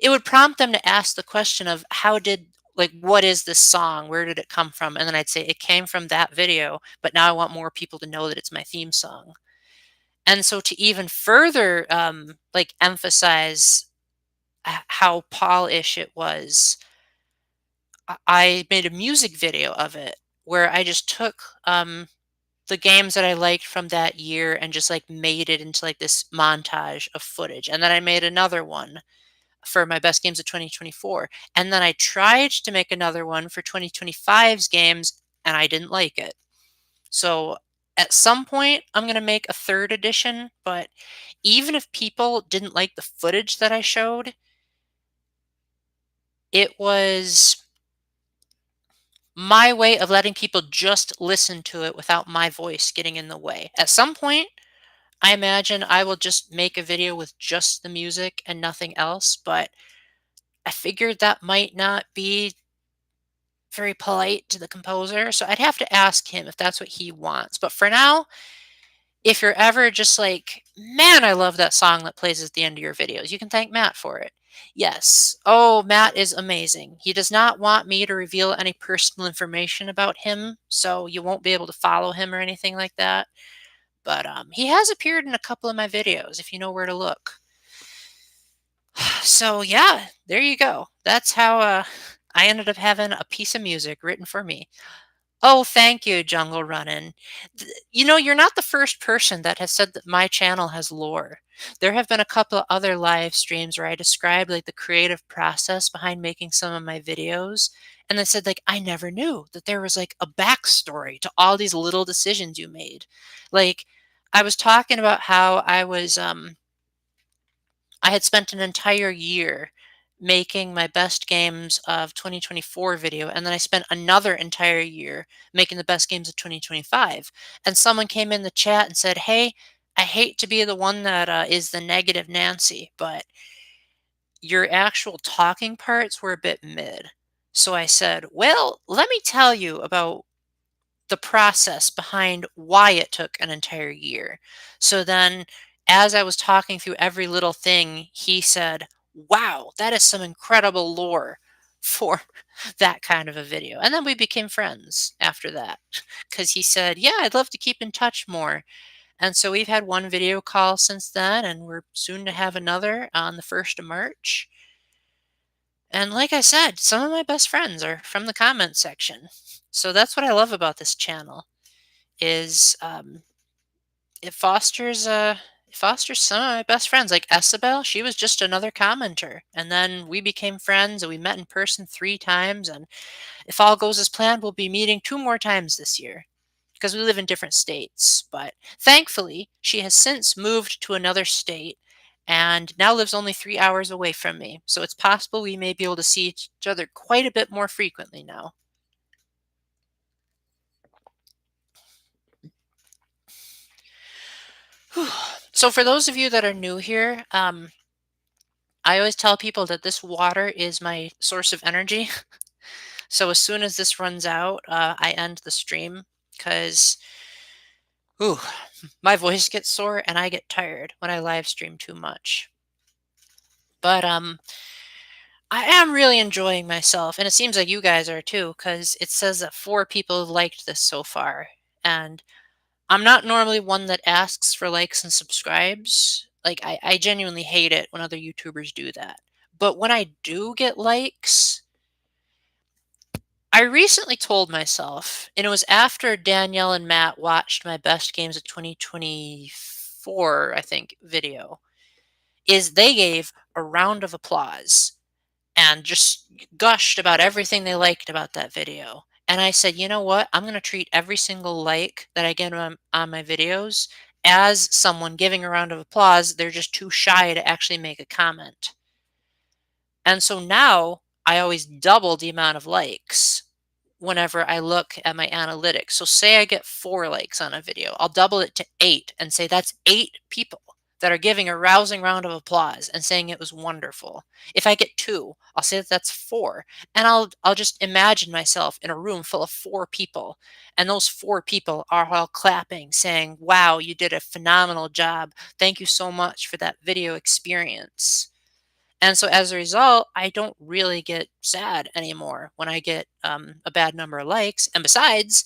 [SPEAKER 1] it would prompt them to ask the question of how did, like, what is this song? Where did it come from? And then I'd say it came from that video, but now I want more people to know that it's my theme song. And so to even further like emphasize how Paul-ish it was, I made a music video of it where I just took the games that I liked from that year and just like made it into like this montage of footage. And then I made another one for my best games of 2024. And then I tried to make another one for 2025's games and I didn't like it. So at some point, I'm going to make a third edition, but even if people didn't like the footage that I showed, it was my way of letting people just listen to it without my voice getting in the way. At some point, I imagine I will just make a video with just the music and nothing else, but I figured that might not be very polite to the composer, so I'd have to ask him if that's what he wants. But for now, if you're ever just like, "Man, I love that song that plays at the end of your videos," you can thank Matt for it. Yes. Oh, Matt is amazing. He does not want me to reveal any personal information about him, so you won't be able to follow him or anything like that. But he has appeared in a couple of my videos if you know where to look. So yeah, there you go. That's how I ended up having a piece of music written for me. Oh, thank you, Jungle Runnin'. You know, you're not the first person that has said that my channel has lore. There have been a couple of other live streams where I described like the creative process behind making some of my videos. And they said, like, I never knew that there was like a backstory to all these little decisions you made. Like, I was talking about how I had spent an entire year making my best games of 2024 video, and then I spent another entire year making the best games of 2025. And someone came in the chat and said, "Hey, I hate to be the one that is the negative Nancy, but your actual talking parts were a bit mid." So I said, "Well, let me tell you about the process behind why it took an entire year." So then, as I was talking through every little thing, he said, "Wow, that is some incredible lore for that kind of a video." And then we became friends after that because he said, "Yeah, I'd love to keep in touch more." And so we've had one video call since then, and we're soon to have another on the 1st of March. And like I said, some of my best friends are from the comment section. So that's what I love about this channel is it fosters some of my best friends. Like Isabel, she was just another commenter, and then we became friends, and we met in person 3 times. And if all goes as planned, we'll be meeting 2 more times this year because we live in different states. But thankfully, she has since moved to another state and now lives only 3 hours away from me. So it's possible we may be able to see each other quite a bit more frequently now. So for those of you that are new here, I always tell people that this water is my source of energy. So as soon as this runs out, I end the stream because, ooh, my voice gets sore and I get tired when I live stream too much. But I am really enjoying myself, and it seems like you guys are too, because it says that 4 people have liked this so far. And I'm not normally one that asks for likes and subscribes. Like, I genuinely hate it when other YouTubers do that. But when I do get likes, I recently told myself, and it was after Danielle and Matt watched my best games of 2024, I think, video, is they gave a round of applause and just gushed about everything they liked about that video. And I said, you know what? I'm going to treat every single like that I get on my videos as someone giving a round of applause. They're just too shy to actually make a comment. And so now I always double the amount of likes whenever I look at my analytics. So say I get 4 likes on a video, I'll double it to 8 and say that's 8 people that are giving a rousing round of applause and saying it was wonderful. If I get 2, I'll say that that's 4. And I'll just imagine myself in a room full of 4 people, and those 4 people are all clapping saying, "Wow, you did a phenomenal job. Thank you so much for that video experience." And so as a result, I don't really get sad anymore when I get a bad number of likes. And besides,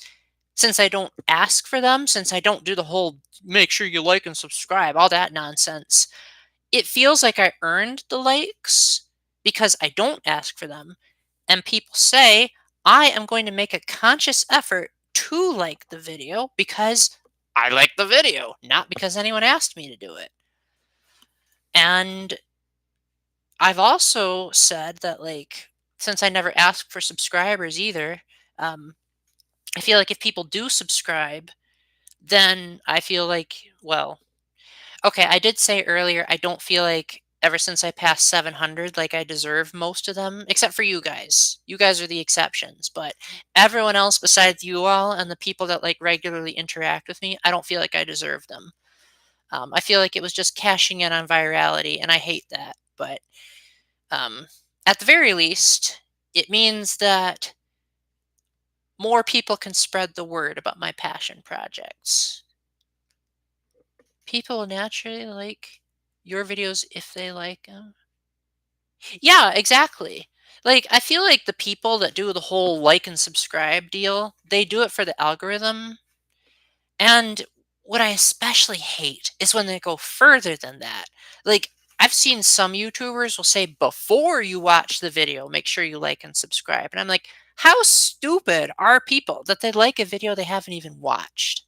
[SPEAKER 1] since I don't ask for them, since I don't do the whole make sure you like and subscribe, all that nonsense, it feels like I earned the likes because I don't ask for them. And people say, I am going to make a conscious effort to like the video because I like the video, not because anyone asked me to do it. And I've also said that, like, since I never asked for subscribers either, um, I feel like if people do subscribe, then I feel like, well, okay, I did say earlier, I don't feel like ever since I passed 700, like I deserve most of them, except for you guys. You guys are the exceptions, but everyone else besides you all and the people that like regularly interact with me, I don't feel like I deserve them. I feel like it was just cashing in on virality, and I hate that. But um, at the very least, it means that more people can spread the word about my passion projects. People naturally like your videos if they like them. Yeah, exactly. Like, I feel like the people that do the whole like and subscribe deal, they do it for the algorithm. And what I especially hate is when they go further than that. Like, I've seen some YouTubers will say before you watch the video, make sure you like and subscribe. And I'm like, how stupid are people that they like a video they haven't even watched?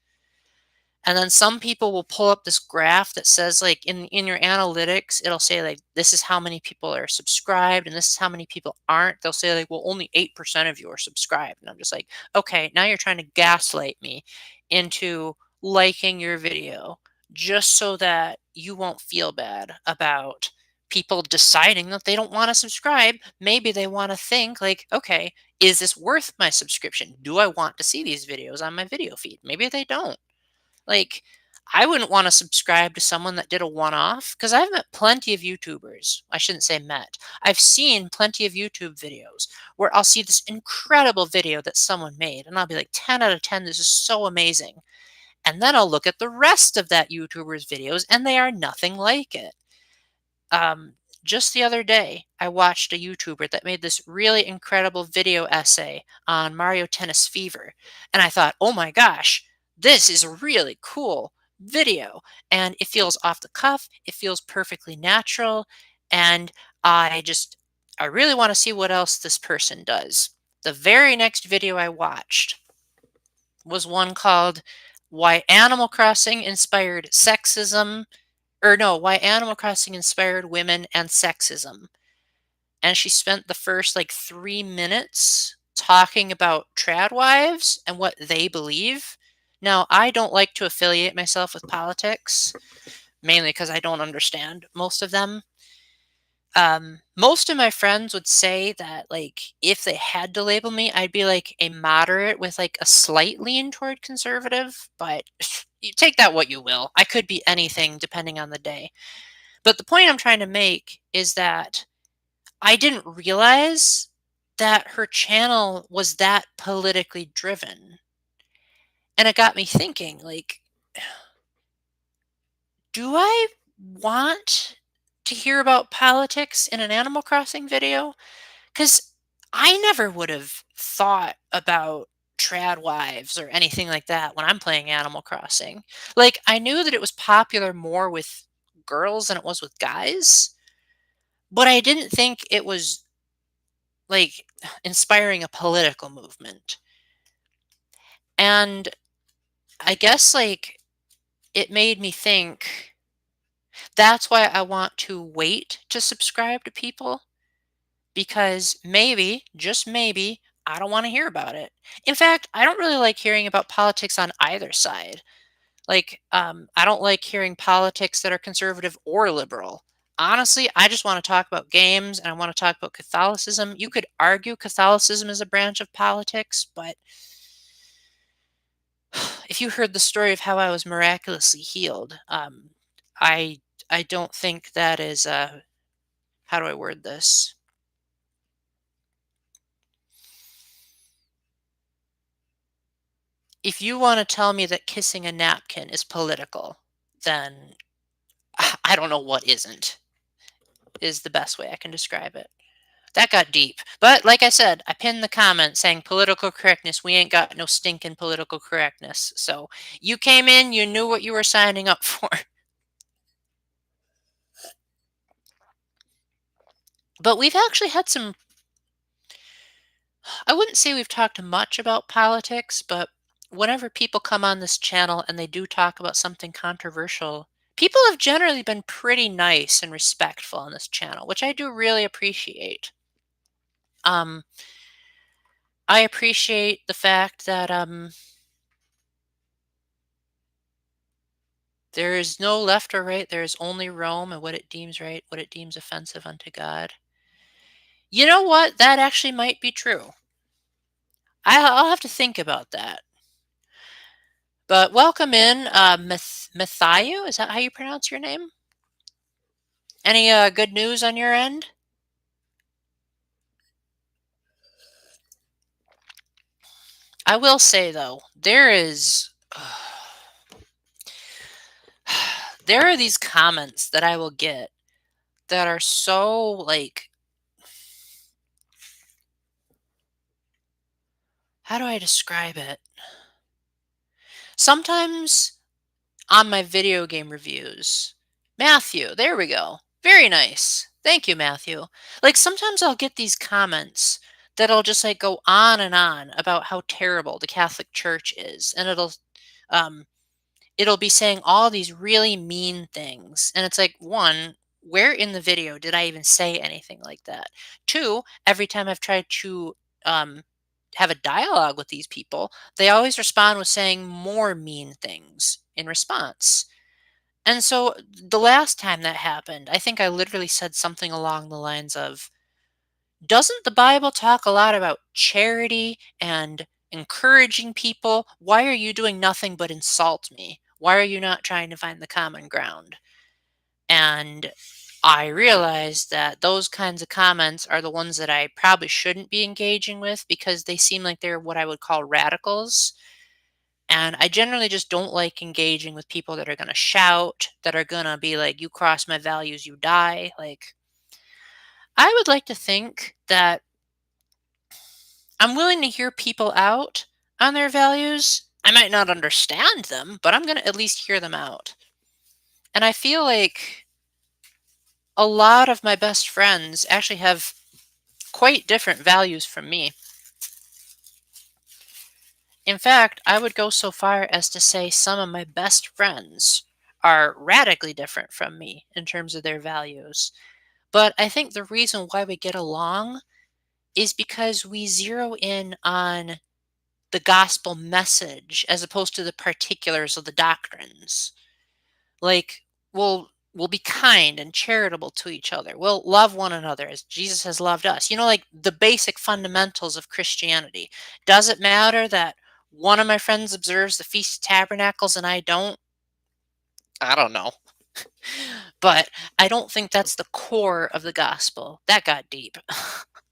[SPEAKER 1] And then some people will pull up this graph that says like in your analytics, it'll say like this is how many people are subscribed and this is how many people aren't. They'll say like, well, only 8% of you are subscribed. And I'm just like, okay, now you're trying to gaslight me into liking your video just so that you won't feel bad about people deciding that they don't want to subscribe. Maybe they want to think like, okay, is this worth my subscription? Do I want to see these videos on my video feed? Maybe they don't. Like, I wouldn't wanna subscribe to someone that did a one-off because 'cause I've met plenty of YouTubers. I shouldn't say met. I've seen plenty of YouTube videos where I'll see this incredible video that someone made, and I'll be like, "10 out of 10, this is so amazing." And then I'll look at the rest of that YouTuber's videos, and they are nothing like it. Um, just the other day, I watched a YouTuber that made this really incredible video essay on Mario Tennis Fever, and I thought, "Oh my gosh, this is a really cool video." And it feels off the cuff, it feels perfectly natural, and I really want to see what else this person does. The very next video I watched was one called Why Animal Crossing Inspired Sexism or no, Why Animal Crossing Inspired Women and Sexism. And she spent the first like 3 minutes talking about trad wives and what they believe. Now, I don't like to affiliate myself with politics, mainly because I don't understand most of them. Most of my friends would say that, like, if they had to label me, I'd be like a moderate with like a slight lean toward conservative, but you take that what you will. I could be anything depending on the day. But the point I'm trying to make is that I didn't realize that her channel was that politically driven. And it got me thinking, like, do I want to hear about politics in an Animal Crossing video? Because I never would have thought about trad wives or anything like that when I'm playing Animal Crossing. Like, I knew that it was popular more with girls than it was with guys, but I didn't think it was like inspiring a political movement. And I guess like it made me think that's why I want to wait to subscribe to people because maybe, just maybe, I don't want to hear about it. In fact, I don't really like hearing about politics on either side. Like, I don't like hearing politics that are conservative or liberal. Honestly, I just want to talk about games and I want to talk about Catholicism. You could argue Catholicism is a branch of politics, but if you heard the story of how I was miraculously healed, I I don't think that is how do I word this? If you want to tell me that kissing a napkin is political, then I don't know what isn't. Is the best way I can describe it. That got deep. But like I said, I pinned the comment saying political correctness. We ain't got no stinking political correctness. So you came in, you knew what you were signing up for. But we've actually had some, I wouldn't say we've talked much about politics, but whenever people come on this channel and they do talk about something controversial, People have generally been pretty nice and respectful on this channel, which I do really appreciate. Um, I appreciate the fact that there is no left or right, there is only Rome and what it deems right, what it deems offensive unto God. You know what? That actually might be true. I'll have to think about that. But welcome in, Matthew. Is that how you pronounce your name? Any good news on your end? I will say though, there are these comments that I will get that are so like, how do I describe it? Sometimes on my video game reviews, Matthew, there we go. Very nice. Thank you, Matthew. Like sometimes I'll get these comments that'll just like go on about how terrible the Catholic Church is, and um it'll be saying all these really mean things. And it's like, one, where in the video did I even say anything like that? Two, every time I've tried to um, have a dialogue with these people, they always respond with saying more mean things in response. And so the last time that happened, I think I literally said something along the lines of, doesn't the Bible talk a lot about charity and encouraging people? Why are you doing nothing but insult me? Why are you not trying to find the common ground? And I realized that those kinds of comments are the ones that I probably shouldn't be engaging with because they seem like they're what I would call radicals. And I generally just don't like engaging with people that are going to shout, that are going to be like, you cross my values, you die. Like, I would like to think that I'm willing to hear people out on their values. I might not understand them, but I'm going to at least hear them out. And I feel like a lot of my best friends actually have quite different values from me. In fact, I would go so far as to say some of my best friends are radically different from me in terms of their values. But I think the reason why we get along is because we zero in on the gospel message as opposed to the particulars of the doctrines. Like, we'll be kind and charitable to each other. We'll love one another as Jesus has loved us. You know, like the basic fundamentals of Christianity. Does it matter that one of my friends observes the Feast of Tabernacles and I don't? I don't know. But I don't think that's the core of the gospel. That got deep.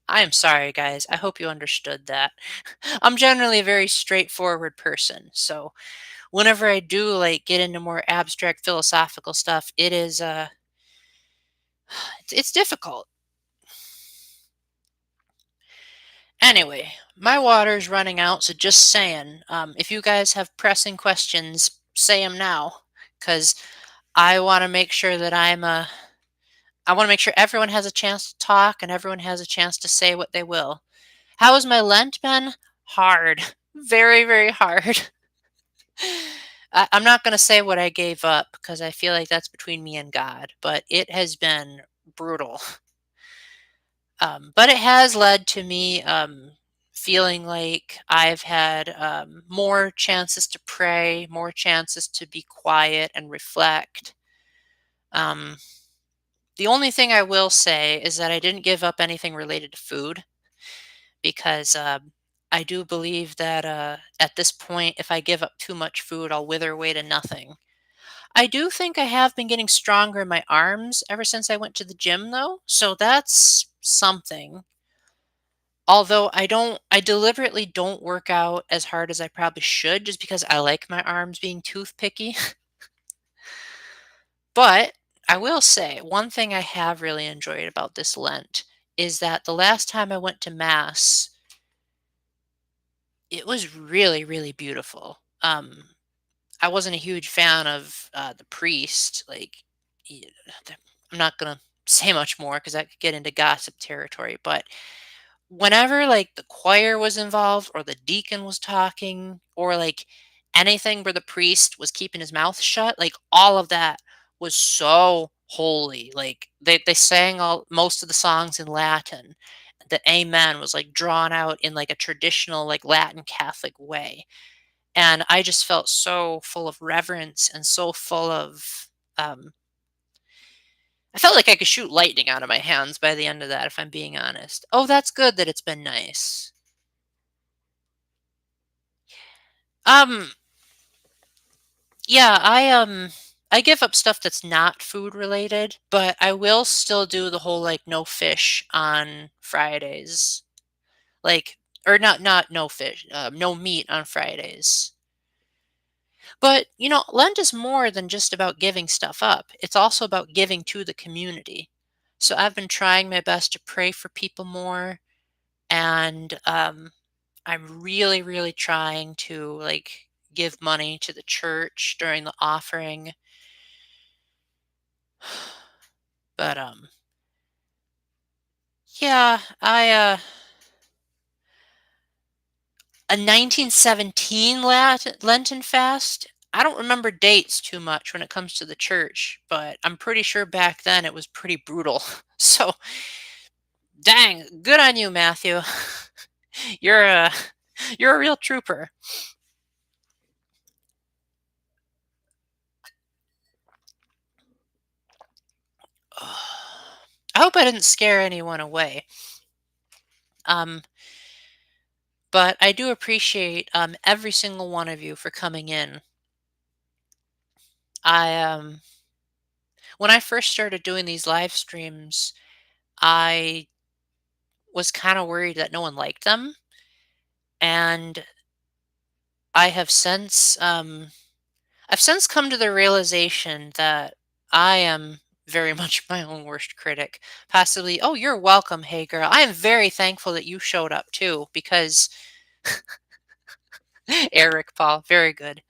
[SPEAKER 1] I am sorry, guys. I hope you understood that. I'm generally a very straightforward person. So whenever I do like get into more abstract philosophical stuff, it's difficult. Anyway, my water's running out, so just saying, if you guys have pressing questions, say them now, because I want to make sure that I want to make sure everyone has a chance to talk and everyone has a chance to say what they will. How has my Lent been? Hard. Very, very hard. I'm not going to say what I gave up because I feel like that's between me and God, but it has been brutal. But it has led to me feeling like I've had more chances to pray, more chances to be quiet and reflect. Um, the only thing I will say is that I didn't give up anything related to food because I do believe that at this point, if I give up too much food, I'll wither away to nothing. I do think I have been getting stronger in my arms ever since I went to the gym, though, so that's something. Although I deliberately don't work out as hard as I probably should just because I like my arms being toothpicky. But I will say, one thing I have really enjoyed about this Lent is that the last time I went to mass, it was really, really beautiful. I wasn't a huge fan of the priest. Like, he- I'm not gonna say much more because I could get into gossip territory. But whenever like the choir was involved, or the deacon was talking, or like anything where the priest was keeping his mouth shut, like all of that was so holy. Like they sang all most of the songs in Latin. The amen was like drawn out in like a traditional like Latin Catholic way. And I just felt so full of reverence and so full of I felt like I could shoot lightning out of my hands by the end of that, if I'm being honest. Oh, that's good that it's been nice. Um, yeah, I give up stuff that's not food related, but I will still do the whole like no fish on Fridays. Like or not no fish, no meat on Fridays. But, Lent is more than just about giving stuff up. It's also about giving to the community. So I've been trying my best to pray for people more and I'm really really trying to like give money to the church during the offering. But yeah, I a 1917 Lenten fast. I don't remember dates too much when it comes to the church, but I'm pretty sure back then it was pretty brutal. So, dang, good on you, Matthew. You're a you're a real trooper. I hope I didn't scare anyone away. Um, but I do appreciate every single one of you for coming in. I when I first started doing these live streams, I was kind of worried that no one liked them, and I have since I've since come to the realization that I am very much my own worst critic. Possibly, oh, you're welcome, hey girl. I am very thankful that you showed up too, because Eric Paul, very good.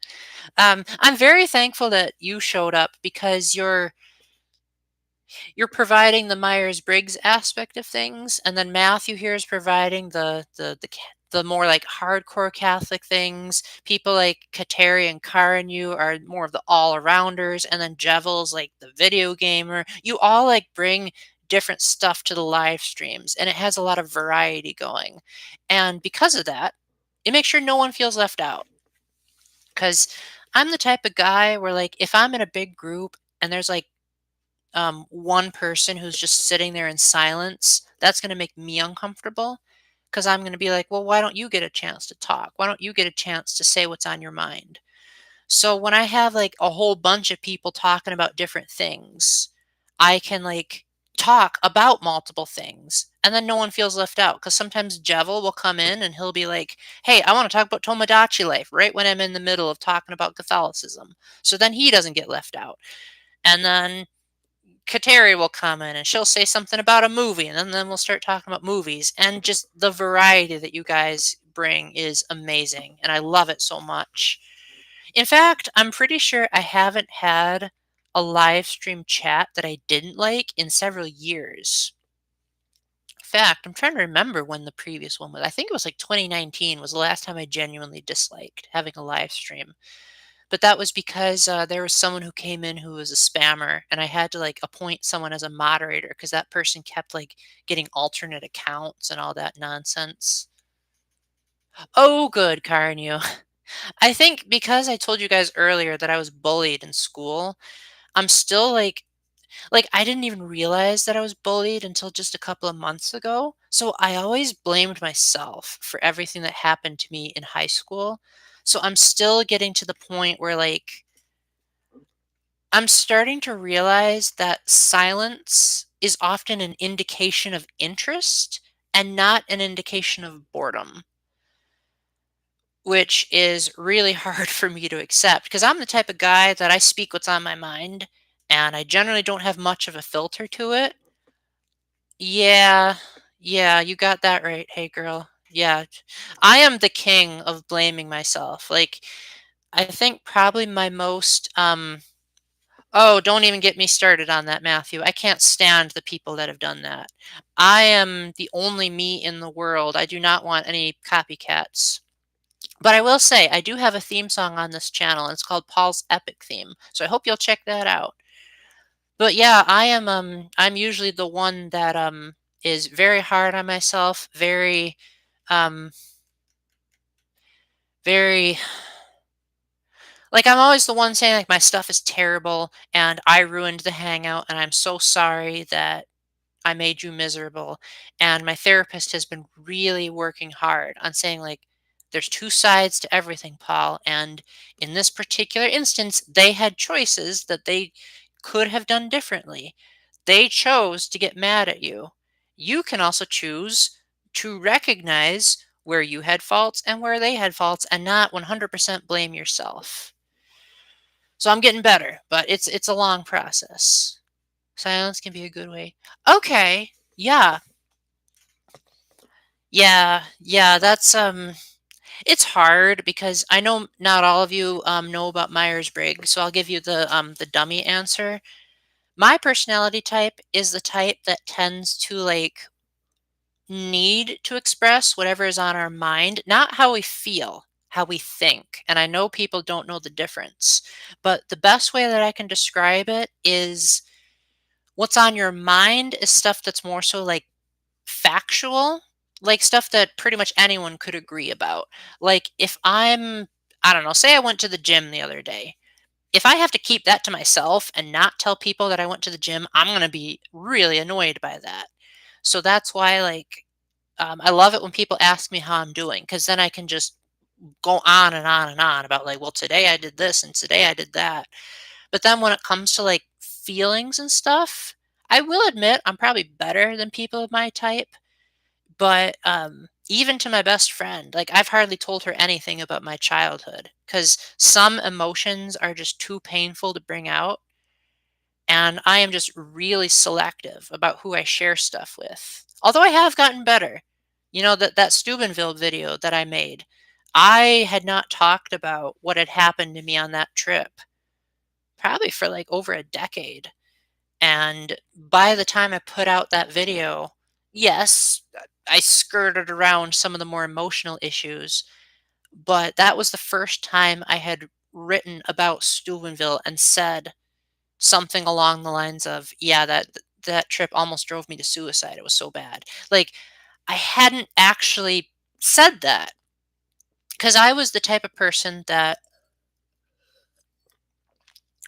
[SPEAKER 1] I'm very thankful that you showed up because you're providing the Myers-Briggs aspect of things, and then Matthew here is providing the more like hardcore Catholic things. People like Kateri and Karen, you are more of the all-arounders, and then Jevel's like the video gamer. You all like bring different stuff to the live streams, and it has a lot of variety going. And because of that, it makes sure no one feels left out. Because I'm the type of guy where like if I'm in a big group and there's like one person who's just sitting there in silence, that's going to make me uncomfortable because I'm going to be like, well, why don't you get a chance to talk? Why don't you get a chance to say what's on your mind? So when I have like a whole bunch of people talking about different things, I can like talk about multiple things and then no one feels left out because sometimes Jevel will come in and he'll be like, hey, I want to talk about Tomodachi life right when I'm in the middle of talking about Catholicism. So then he doesn't get left out. And then Kateri will come in and she'll say something about a movie, and then we'll start talking about movies. And just the variety that you guys bring is amazing, and I love it so much. In fact, I'm pretty sure I haven't had a live stream chat that I didn't like in several years. In fact, I'm trying to remember when the previous one was. I think it was like 2019 was the last time I genuinely disliked having a live stream. But that was because, there was someone who came in who was a spammer, and I had to, like, appoint someone as a moderator because that person kept, like, getting alternate accounts and all that nonsense. Oh, good, Carnew. I think because I told you guys earlier that I was bullied in school, I'm still, I didn't even realize that I was bullied until just a couple of months ago, so I always blamed myself for everything that happened to me in high school. So I'm still getting to the point where, like, I'm starting to realize that silence is often an indication of interest and not an indication of boredom, which is really hard for me to accept because I'm the type of guy that I speak what's on my mind and I generally don't have much of a filter to it. Yeah, yeah, you got that right. Hey, girl. Yeah, I am the king of blaming myself. Like, I think probably my most oh, don't even get me started on that, Matthew. I can't stand the people that have done that. I am the only me in the world. I do not want any copycats. But I will say, I do have a theme song on this channel, and it's called Paul's Epic Theme. So I hope you'll check that out. But yeah, I'm usually the one that is very hard on myself, um very like I'm always the one saying like my stuff is terrible and I ruined the hangout and I'm so sorry that I made you miserable. And my therapist has been really working hard on saying, like, there's two sides to everything, Paul. And in this particular instance, they had choices that they could have done differently. They chose to get mad at you. You can also choose to recognize where you had faults and where they had faults and not 100% blame yourself. So I'm getting better, but it's a long process. Silence can be a good way. Okay. Yeah. Yeah, that's it's hard because I know not all of you know about Myers-Briggs, so I'll give you the dummy answer. My personality type is the type that tends to like need to express whatever is on our mind, not how we feel, how we think. And I know people don't know the difference, but the best way that I can describe it is what's on your mind is stuff that's more so like factual, like stuff that pretty much anyone could agree about. Like if I don't know, say I went to the gym the other day. If I have to keep that to myself and not tell people that I went to the gym, I'm going to be really annoyed by that. So that's why like I love it when people ask me how I'm doing because then I can just go on and on and on about like, well, today I did this and today I did that. But then when it comes to like feelings and stuff, I will admit I'm probably better than people of my type, but, even to my best friend, like, I've hardly told her anything about my childhood because some emotions are just too painful to bring out, and I am just really selective about who I share stuff with. Although I have gotten better. You know, that Steubenville video that I made, I had not talked about what had happened to me on that trip, probably for, like, over a decade. And by the time I put out that video, yes, I skirted around some of the more emotional issues, but that was the first time I had written about Steubenville and said something along the lines of, "Yeah, that trip almost drove me to suicide. It was so bad." Like I hadn't actually said that because I was the type of person that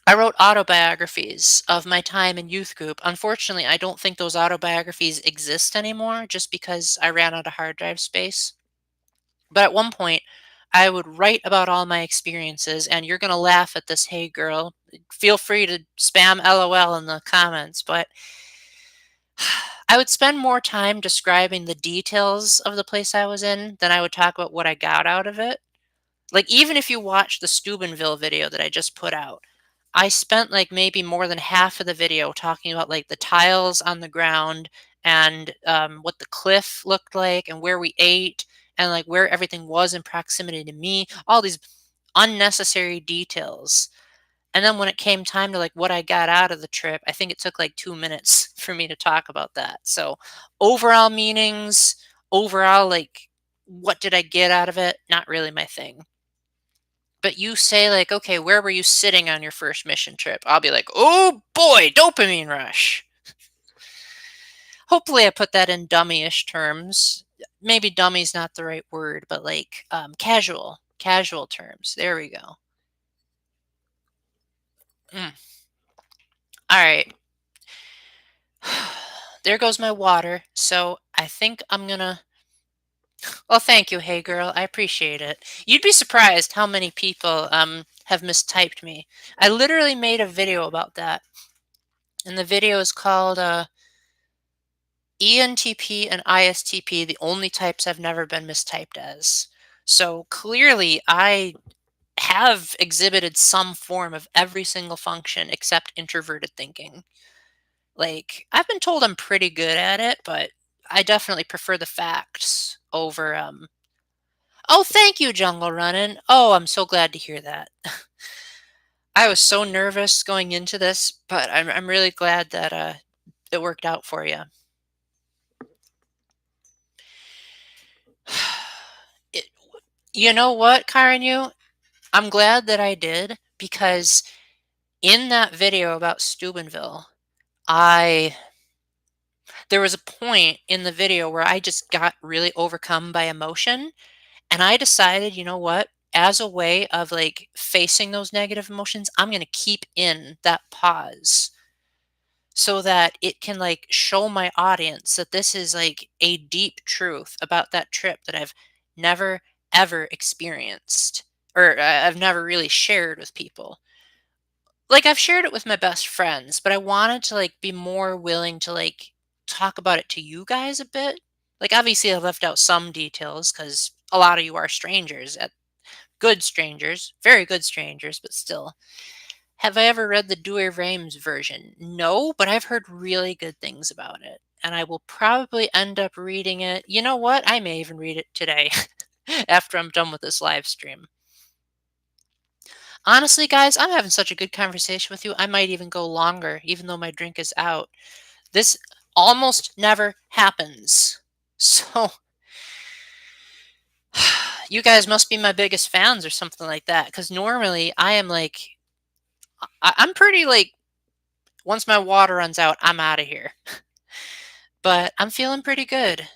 [SPEAKER 1] I wrote autobiographies of my time in youth group. Unfortunately, I don't think those autobiographies exist anymore just because I ran out of hard drive space. But at one point, I would write about all my experiences, and you're going to laugh at this, hey girl. Feel free to spam LOL in the comments, but I would spend more time describing the details of the place I was in than I would talk about what I got out of it. Like, even if you watch the Steubenville video that I just put out, I spent, like, maybe more than half of the video talking about, like, the tiles on the ground and, what the cliff looked like and where we ate and, like, where everything was in proximity to me, all these unnecessary details. And then when it came time to, like, what I got out of the trip, I think it took, like, 2 minutes for me to talk about that. So, overall meanings, overall, like, what did I get out of it? Not really my thing. But you say like, "Okay, where were you sitting on your first mission trip?" I'll be like, "Oh boy, dopamine rush." Hopefully, I put that in dummy-ish terms. Maybe dummy's not the right word, but like casual terms. There we go. Mm. All right. There goes my water. So I think I'm gonna. Well, thank you, hey girl. I appreciate it. You'd be surprised how many people have mistyped me. I literally made a video about that, and the video is called ENTP and ISTP, the only types I've never been mistyped as. So clearly, I have exhibited some form of every single function except introverted thinking. Like, I've been told I'm pretty good at it, but I definitely prefer the facts over. Oh, thank you, Jungle Running. Oh, I'm so glad to hear that. I was so nervous going into this, but I'm really glad that it worked out for you. It, you know what, Karen? I'm glad that I did because in that video about Steubenville, I there was a point in the video where I just got really overcome by emotion, and I decided, you know what? As a way of like facing those negative emotions, I'm going to keep in that pause so that it can like show my audience that this is like a deep truth about that trip that I've never ever experienced, or I've never really shared with people. Like, I've shared it with my best friends, but I wanted to like be more willing to like talk about it to you guys a bit. Like, obviously I've left out some details cuz a lot of you are strangers, at good strangers, very good strangers, but still. Have I ever read the Douay Rheims version? No, but I've heard really good things about it. And I will probably end up reading it. You know what? I may even read it today after I'm done with this live stream. Honestly, guys, I'm having such a good conversation with you. I might even go longer, even though my drink is out. This almost never happens. So, you guys must be my biggest fans or something like that. Because normally I am like, I'm pretty like, once my water runs out, I'm out of here. But I'm feeling pretty good.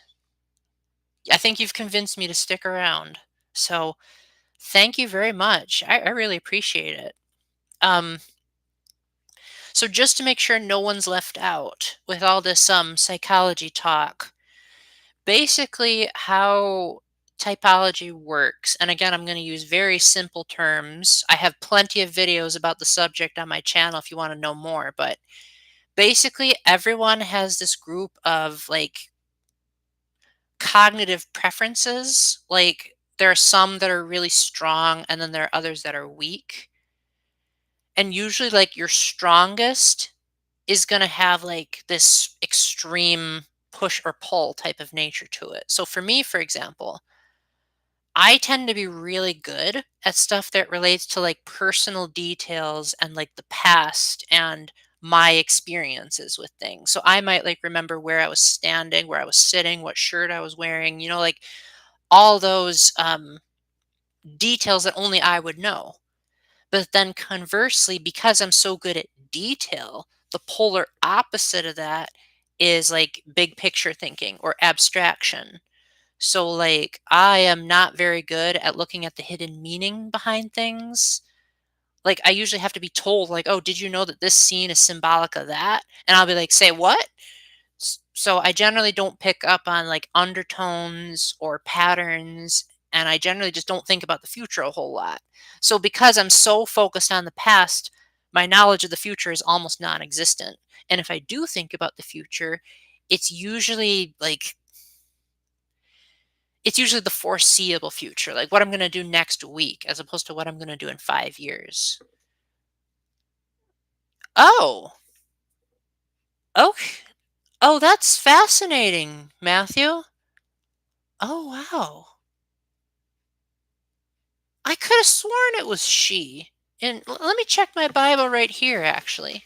[SPEAKER 1] I think you've convinced me to stick around. So, thank you very much. I really appreciate it. Um, So just to make sure no one's left out with all this psychology talk, basically how typology works. And again, I'm going to use very simple terms. I have plenty of videos about the subject on my channel if you want to know more, but basically everyone has this group of like cognitive preferences. Like there are some that are really strong and then there are others that are weak. And usually like your strongest is going to have like this extreme push or pull type of nature to it. So for me, for example, I tend to be really good at stuff that relates to like personal details and like the past and my experiences with things. So I might like remember where I was standing, where I was sitting, what shirt I was wearing, like all those details that only I would know. But then conversely, because I'm so good at detail, the polar opposite of that is like big picture thinking or abstraction. So, like, I am not very good at looking at the hidden meaning behind things. Like, I usually have to be told, like, oh, did you know that this scene is symbolic of that? And I'll be like, say what? So I generally don't pick up on like undertones or patterns, and I generally just don't think about the future a whole lot. So because I'm so focused on the past, my knowledge of the future is almost non-existent. And if I do think about the future, it's usually like it's usually the foreseeable future, like what I'm going to do next week as opposed to what I'm going to do in 5 years. Oh. Okay. Oh, that's fascinating, Matthew. Oh, wow. I could have sworn it was she. And let me check my Bible right here, actually,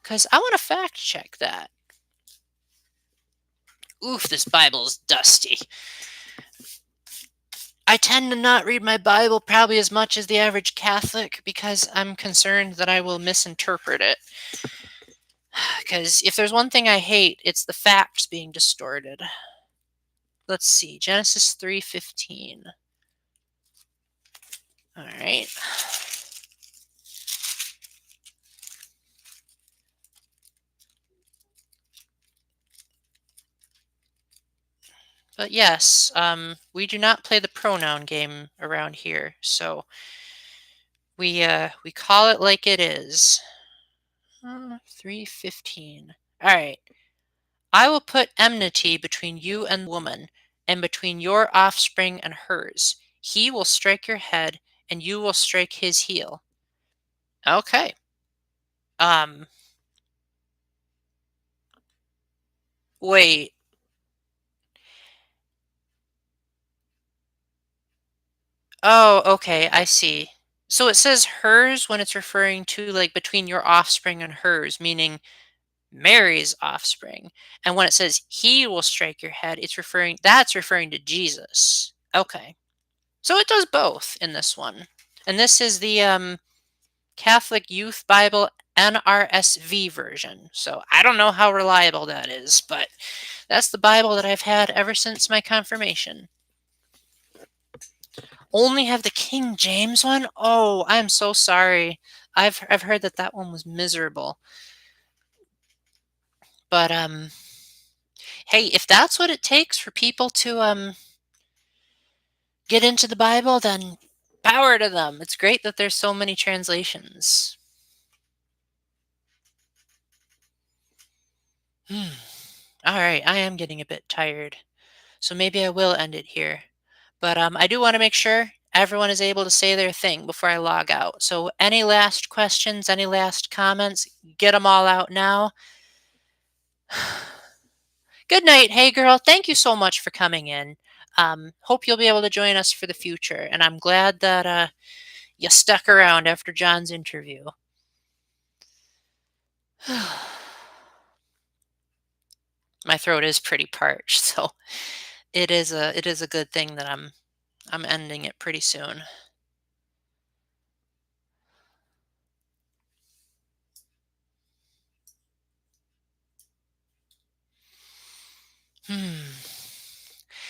[SPEAKER 1] because I want to fact check that. Oof, this Bible is dusty. I tend to not read my Bible probably as much as the average Catholic because I'm concerned that I will misinterpret it. Because if there's one thing I hate, it's the facts being distorted. Let's see, Genesis 3:15. All right. But yes, we do not play the pronoun game around here, so we call it like it is. 3:15. All right. I will put enmity between you and the woman, and between your offspring and hers. He will strike your head, and you will strike his heel. Okay. Um. Wait. Oh, okay. I see. So it says hers when it's referring to like between your offspring and hers, meaning Mary's offspring. And when it says he will strike your head, that's referring to Jesus. Okay. So it does both in this one. And this is the Catholic Youth Bible NRSV version. So I don't know how reliable that is, but that's the Bible that I've had ever since my confirmation. Only have the King James one? Oh, I'm so sorry. I've heard that that one was miserable. But hey, if that's what it takes for people to get into the Bible, then power to them. It's great that there's so many translations. Hmm. All right, I am getting a bit tired. So maybe I will end it here. But I do want to make sure everyone is able to say their thing before I log out. So any last questions, any last comments, get them all out now. Good night. Hey, girl, thank you so much for coming in. Hope you'll be able to join us for the future. And I'm glad that you stuck around after John's interview. My throat is pretty parched, so it is a good thing that I'm ending it pretty soon. Hmm.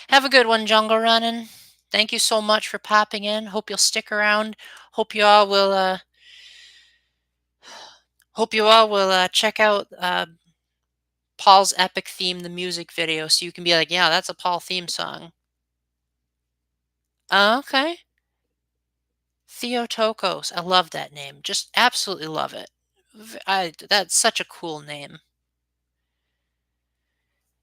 [SPEAKER 1] Have a good one, Jungle Running. Thank you so much for popping in. Hope you'll stick around. Hope you all will. Hope you all will check out Paul's epic theme, the music video, so you can be like, yeah, that's a Paul theme song. Okay. Theotokos. I love that name. Just absolutely love it. That's such a cool name.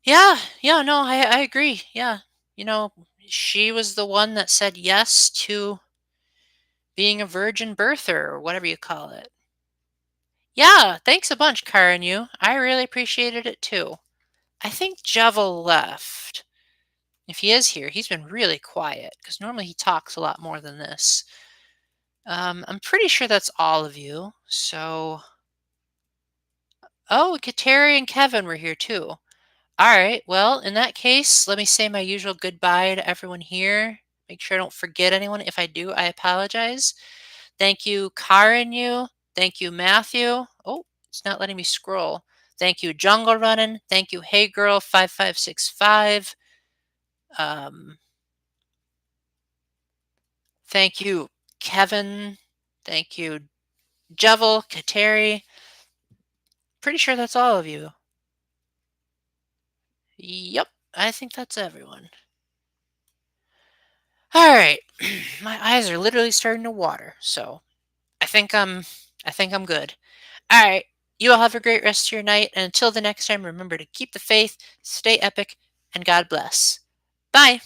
[SPEAKER 1] Yeah, yeah, no, I agree. Yeah. You know, she was the one that said yes to being a virgin birther or whatever you call it. Yeah, thanks a bunch, Karen. You. I really appreciated it too. I think Jevel left. If he is here, he's been really quiet because normally he talks a lot more than this. I'm pretty sure that's all of you. So, oh, Kateri and Kevin were here too. All right. Well, in that case, let me say my usual goodbye to everyone here. Make sure I don't forget anyone. If I do, I apologize. Thank you, Karen. You. Thank you, Matthew. Oh, it's not letting me scroll. Thank you, Jungle Running. Thank you, Hey Girl 5565. Um, thank you, Kevin. Thank you, Jevel, Kateri. Pretty sure that's all of you. Yep, I think that's everyone. All right, my eyes are literally starting to water, so I think I'm, I think I'm good. All right, you all have a great rest of your night, and until the next time, remember to keep the faith, stay epic, and God bless. Bye.